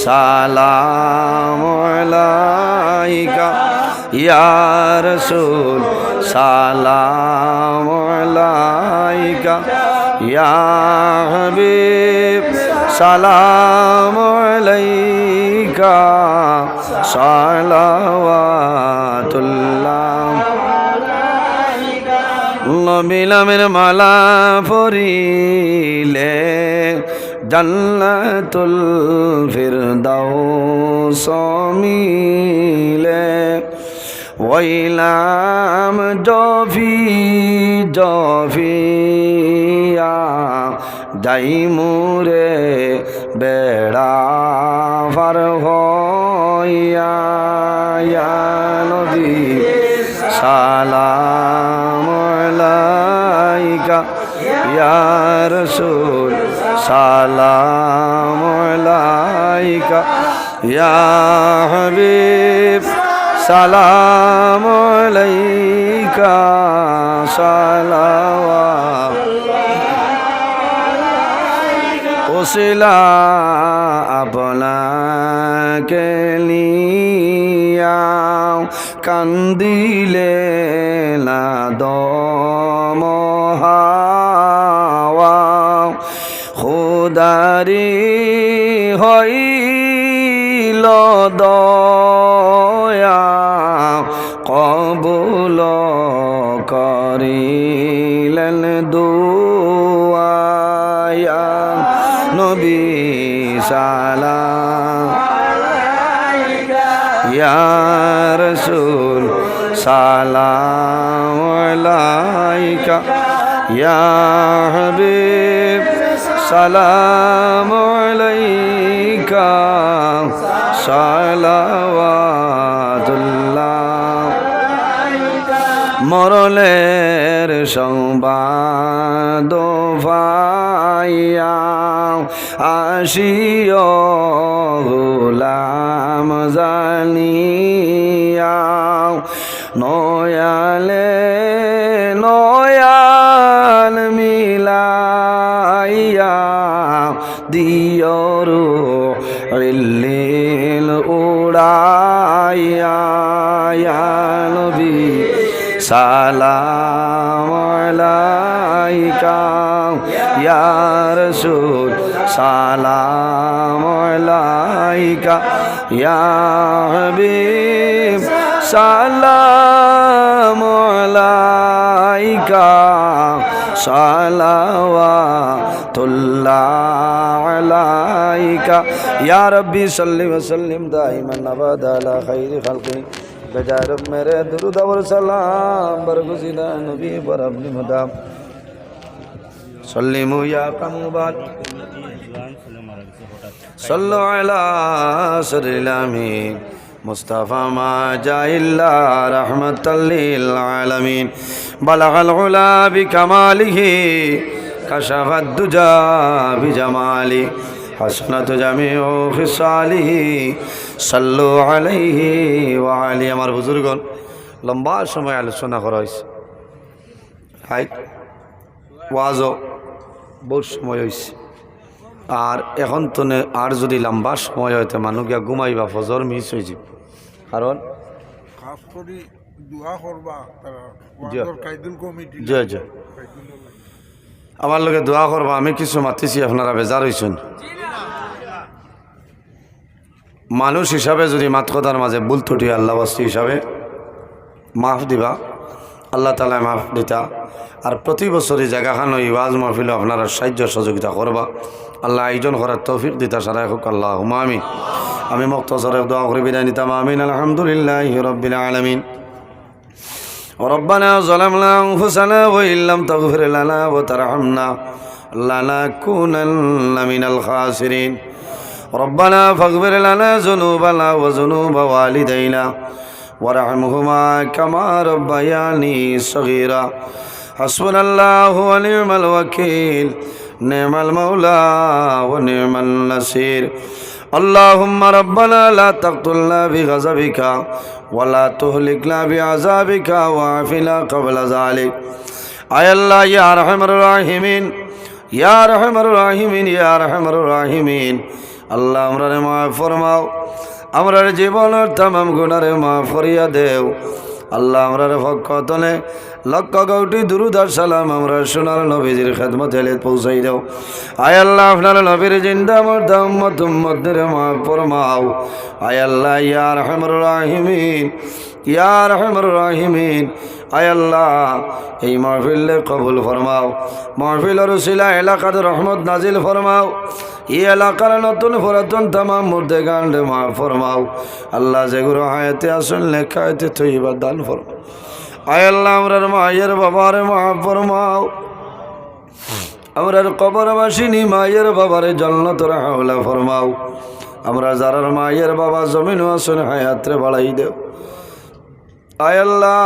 সালাম আলাইকা, ইয়া রাসূল সালাম আলাইকা, ইয়া হাবিব সালাম আলাইকা, সালাওয়াতুল্লাহ। নবিলামের মালা পরিলে জান্নাতুল ফিরদাউস মিলে, ওইলাম জফিয়া যাই মুরে বেড়া পার হইয়া, ইয়া নবী সালাম আলাইকা, ইয়া রাসূল সালাম আলাইকা, ইয়া হাবিব সালাম আলাইকা, সালাওয়াত ওসিলা আপনাকে নিয়া কান্দিলে না দমহাওয়া, খুদারি হইল দয়া কবুল করিলেন দুআ, ইয়া নবী সালাম ইয়া রাসূল সালাম আলাইকা, ইয়া হাবিব সালাম আলাইকা, সালাওয়াতুল্লাহ। মরলের সংবাদ পাইয়া আসিও গোলাম জানিয়া, নয়ালে নয়াল মিলাইয়া দিয়রু ইল্লিল উড়াইয়া, ইয়া নবী সালাম আলাইকা, ইয়া রাসূল সালাম আলাইকা, ইয়া হাবিব সালাম আলাইকা, সালাওয়াতুল্লাহ আলাইকা, ইয়া রাব্বি সাল্লি ওয়া সাল্লিম দাইমান আবাদা আলা খাইরি খালকি, বেজারব মেরে দুরুদ और सलाम बरगुज़िदा नबी पर अपनी मदाम सल्लिमु या कमुबाद सल्लु अला सल्लामी मुस्तफ़ा मा जाइल्ला रहमतल लिल आलमीन, बलगल उला बिकमालिही कशफद दुजा बिजमाली, हसनत जमीउ खिसालिही सल्लु अलैहि व आलिहि। আমার বুজুর্গণ লম্বা সময় আলোচনা করা হয়েছে, হাই ওয়াজও বহুত সময় হয়েছে আর এখন তো আর যদি লম্বা সময় হয়তো মানুষ গিয়া ঘুমাইবা ফজর মিস হয়ে যাব কারণ খাস করে দোয়া করবা তারা ওয়াজর কাইদুল কমিটি জয় জয় আমার লগে দোয়া করবা আমি কিছু মাতিছি আপনারা বেজার হইছেন মানুষ হিসাবে যদি মাত কথার মাঝে ভুল ত্রুটি আল্লাহ বাস্তি হিসাবে মাফ দিবা আল্লাহ তালা মাফ দিতা আর প্রতি বছরই জায়গাখান ওয়াজ মাহফিল আপনারা সাহায্য সহযোগিতা করবা আল্লাহ আয়োজন করার তৌফিক দিতা সারাই হোক আল্লাহ আমিন আমি মুক্তসরে দোয়া করে বিদায় নিতাম আমিন আলহামদুলিল্লাহ রব্বিল আলামিন ربنا ظلمنا أنفسنا وإن لم تغفر لنا وترحمنا لنكونن من الخاسرين ربنا فاغفر لنا ذنوبنا وذنوب والدينا وارحمهما كما ربياني صغيرا حسبنا الله ونعم الوكيل نعم المولى ونعم النصير اللهم ربنا لا تقتلنا بغضبك ولا تهلكنا بعذابك وعافنا قبل ذلك اے اللہ یا ارحم الراحمین یا ارحم الراحمین یا ارحم الراحمین আল্লাহ আমরারে মাফ ফরমাও আমরার জীবনের तमाम গুনাহরে মাফ করিয়া দেও আল্লাহ আমরার পক্ষ তলে লক্ষ কোটি দুরূদ আর সালাম আমরা সোনার নবীজির খেদমতে পৌঁছাই দাও আয় আল্লাহ আপনার নবীর জিন্দা মুর্দা উম্মত উম্মতদের মাফ ফরমাও আয় আল্লাহ ইয়া আরহামুর রাহিমিন ইয়া আরহামুর রাহিমিন আয় আল্লাহ এই মাহফিলে কবুল ফরমাও মাহফিলের উসিলা এলাকাত রহমত নাজিল ফরমাও এই এলাকার নতুন পুরাতন तमाम মুর্দে গান্ডে মাফ ফরমাও আল্লাহ যেগুলো হায়াতে আসল লেখায়তে তৈবা দান ফরমাও আয় আল্লাহ আমরার মায়ের বাবার মাফ ফরমাও আমরার কবরবাসিনী মায়ের বাবার জান্নাতের হাওলা ফরমাও আমরা যারার মায়ের বাবা জমিন আসন হায়াতে বাড়াই দেও আয় আল্লাহ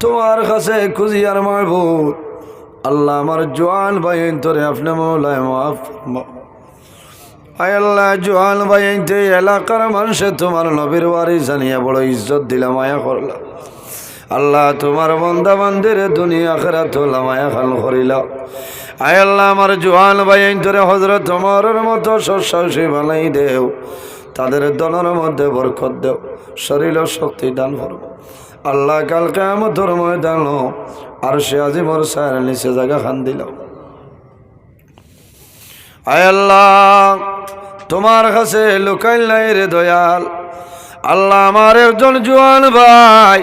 তোমার কাছে খুঁজিয়ার মাহবুব আল্লাহ আমার জওয়ান ভাইন তোরে আপনি মওলায় মাফ ফরমাও আয় আল্লাহ জওয়ান ভাইন তে এলাকার মানুষে তোমার নবীর ওয়ারিস জানিয়া বড় ইজ্জত দিলা মায়া করলা আল্লাহ তোমার বান্দা বান্দির দুনিয়া আখিরাত মায়া খাল করিলা আয় আল্লাহ আমার জওয়ান ভাইন তোরে হযরত ওমরের মতো সসাহসী বানাই দেও তাদের দলের মধ্যে বরকত দেও শরীর ও শক্তি দান ফরমাও আল্লাহ কাল কিয়ামতের ময়দানে আরশে আজিমের ছায়ার নিচে জায়গা খান দিলাম আয় আল্লাহ তোমার কাছে লুকাইল নাই রে দয়াল আল্লাহ আমার একজন জওয়ান ভাই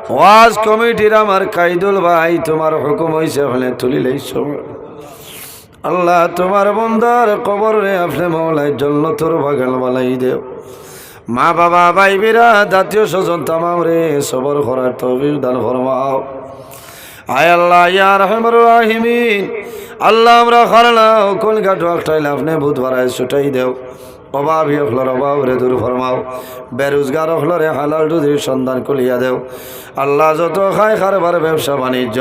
ওয়াজ কমিটির আমার কাইদুল ভাই তোমার হুকুম হইছে হলে তুলিলেইছ আল্লাহ তোমার বান্দার কবরে আপনি মওলাই জান্নাতের বাগান বানাই দেও মা বাবা ভাই বিরা জাতীয় স্বজন তামাম রে সবর করার তৌফিক দান ফরমাও আয় আল্লাহ ইয়া আরহামুর রাহিমিন আল্লাহ আমরা খারালাও কোন ঘাটো একটাইলে আপনি বুধ বারায় ছুটাই দেও অভাবী হলর অভাব রে দূর ফরমাও বেরোজগার হলরে হালাল রুজির সন্ধান কলিয়া দেও আল্লাহ যত খায় খারবার ব্যবসা বাণিজ্য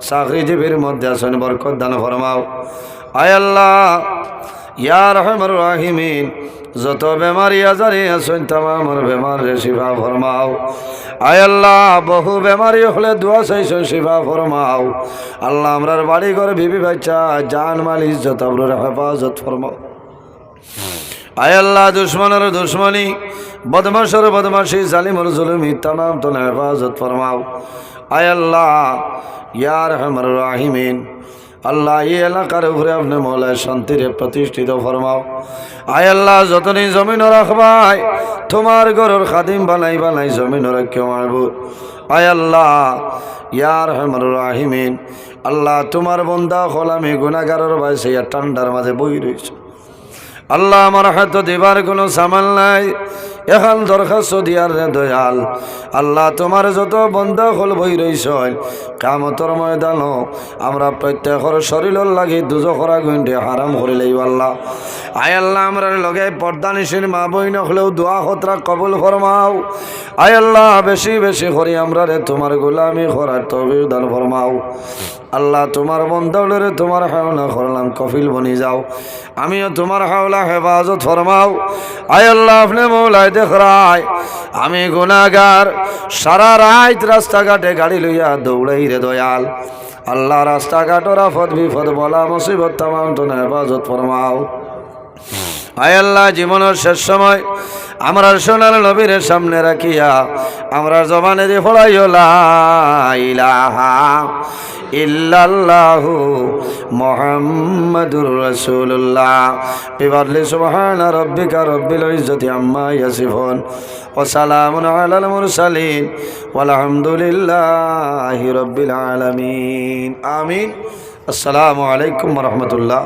চাকরিজীবীর মধ্যে আছেন বরকত দান ফরমাও আয় আল্লাহ ইয়া আরহামুর রাহিমিন যত বেমারি আজারি আছেন তামাম বেমার রে শিফা ফরমাও আয় আল্লাহ বহু বেমারি হলে দোয়া চাইছ শিফা ফরমাও আল্লাহ আমরার বাড়ি ঘরে বিবি বাচ্চা জান মাল ইজ্জত আবরুর হেফাজত ফরমাও আয় আল্লাহ দুশ্মনের দুশ্মনী বদমাশের বদমাশি জালিমর জুলুমি তামাম তো হেফাজত ফরমাও আয় আল্লাহ ইয়া আরহামুর রাহিমিন আল্লাহ এই এলাকার উপরে আপনি মওলায় শান্তিরে প্রতিষ্ঠিত ফরমাও আয় আল্লাহ যতদিন জমিন রাখবাই তোমার ঘরের খাদিম বানাই বানাই জমিন রাখিও মাহবুব আয় আল্লাহ ইয়া আরহামুর রাহিমিন আল্লাহ তোমার বান্দা হল আমি গুনাহগারের বয়সে ঠান্ডার মাঝে বই রয়েছে আল্লাহ আমার হাতে দিবার কোনো সামাল নাই এখন দরখাস্ত দিয়ার রে দয়াল আল্লাহ তোমার যত বান্দা হল বই রইছ কিয়ামতের ময়দানও আমরা প্রত্যেকের শরীরের লাগি দুজখর আগুনটি হারাম করে লইব আল্লাহ আয় আল্লাহ আমরা লগে পর্দানিসীর মা বইন হলেও দোয়া খতরা কবুল ফরমাও আয় আল্লাহ বেশি বেশি করি আমরা রে তোমার গোলামি করার তৌফিক দান ফরমাও আল্লাহ তোমার বন্দাউলরে তোমার হাওলা করলাম কফিল বনি যাও আমিও তোমার হাওলা হেফাজত ফরমাও আয় আল্লাহ আপনি মওলায় দেখরায় আমি গুনাহগার সারা রাত রাস্তাঘাটে গাড়ি লইয়া দৌড়াই রে দয়াল আল্লাহ রাস্তাঘাটের আফত বিপদ বলা মুসিবত তামাম তো হেফাজত ফরমাও। আয় আল্লাহ, জীবনের শেষ সময় আমরা সোনার নবীর সামনে রাখিয়া আমরা জবানে দিয়ে ফলাইও লা ইলাহা ইল্লাল্লাহু মুহাম্মাদুর রাসূলুল্লাহ বিফadli সুবহানা রাব্বিকা রাব্বিল ইজ্জাতি আম্মা ইয়াসিফুন ওয়া সালামুন আলাল মুরসালিন ওয়ালহামদুলিল্লাহি রাব্বিল আলামিন। আমিন। আসসালামু আলাইকুম ওয়া রাহমাতুল্লাহ।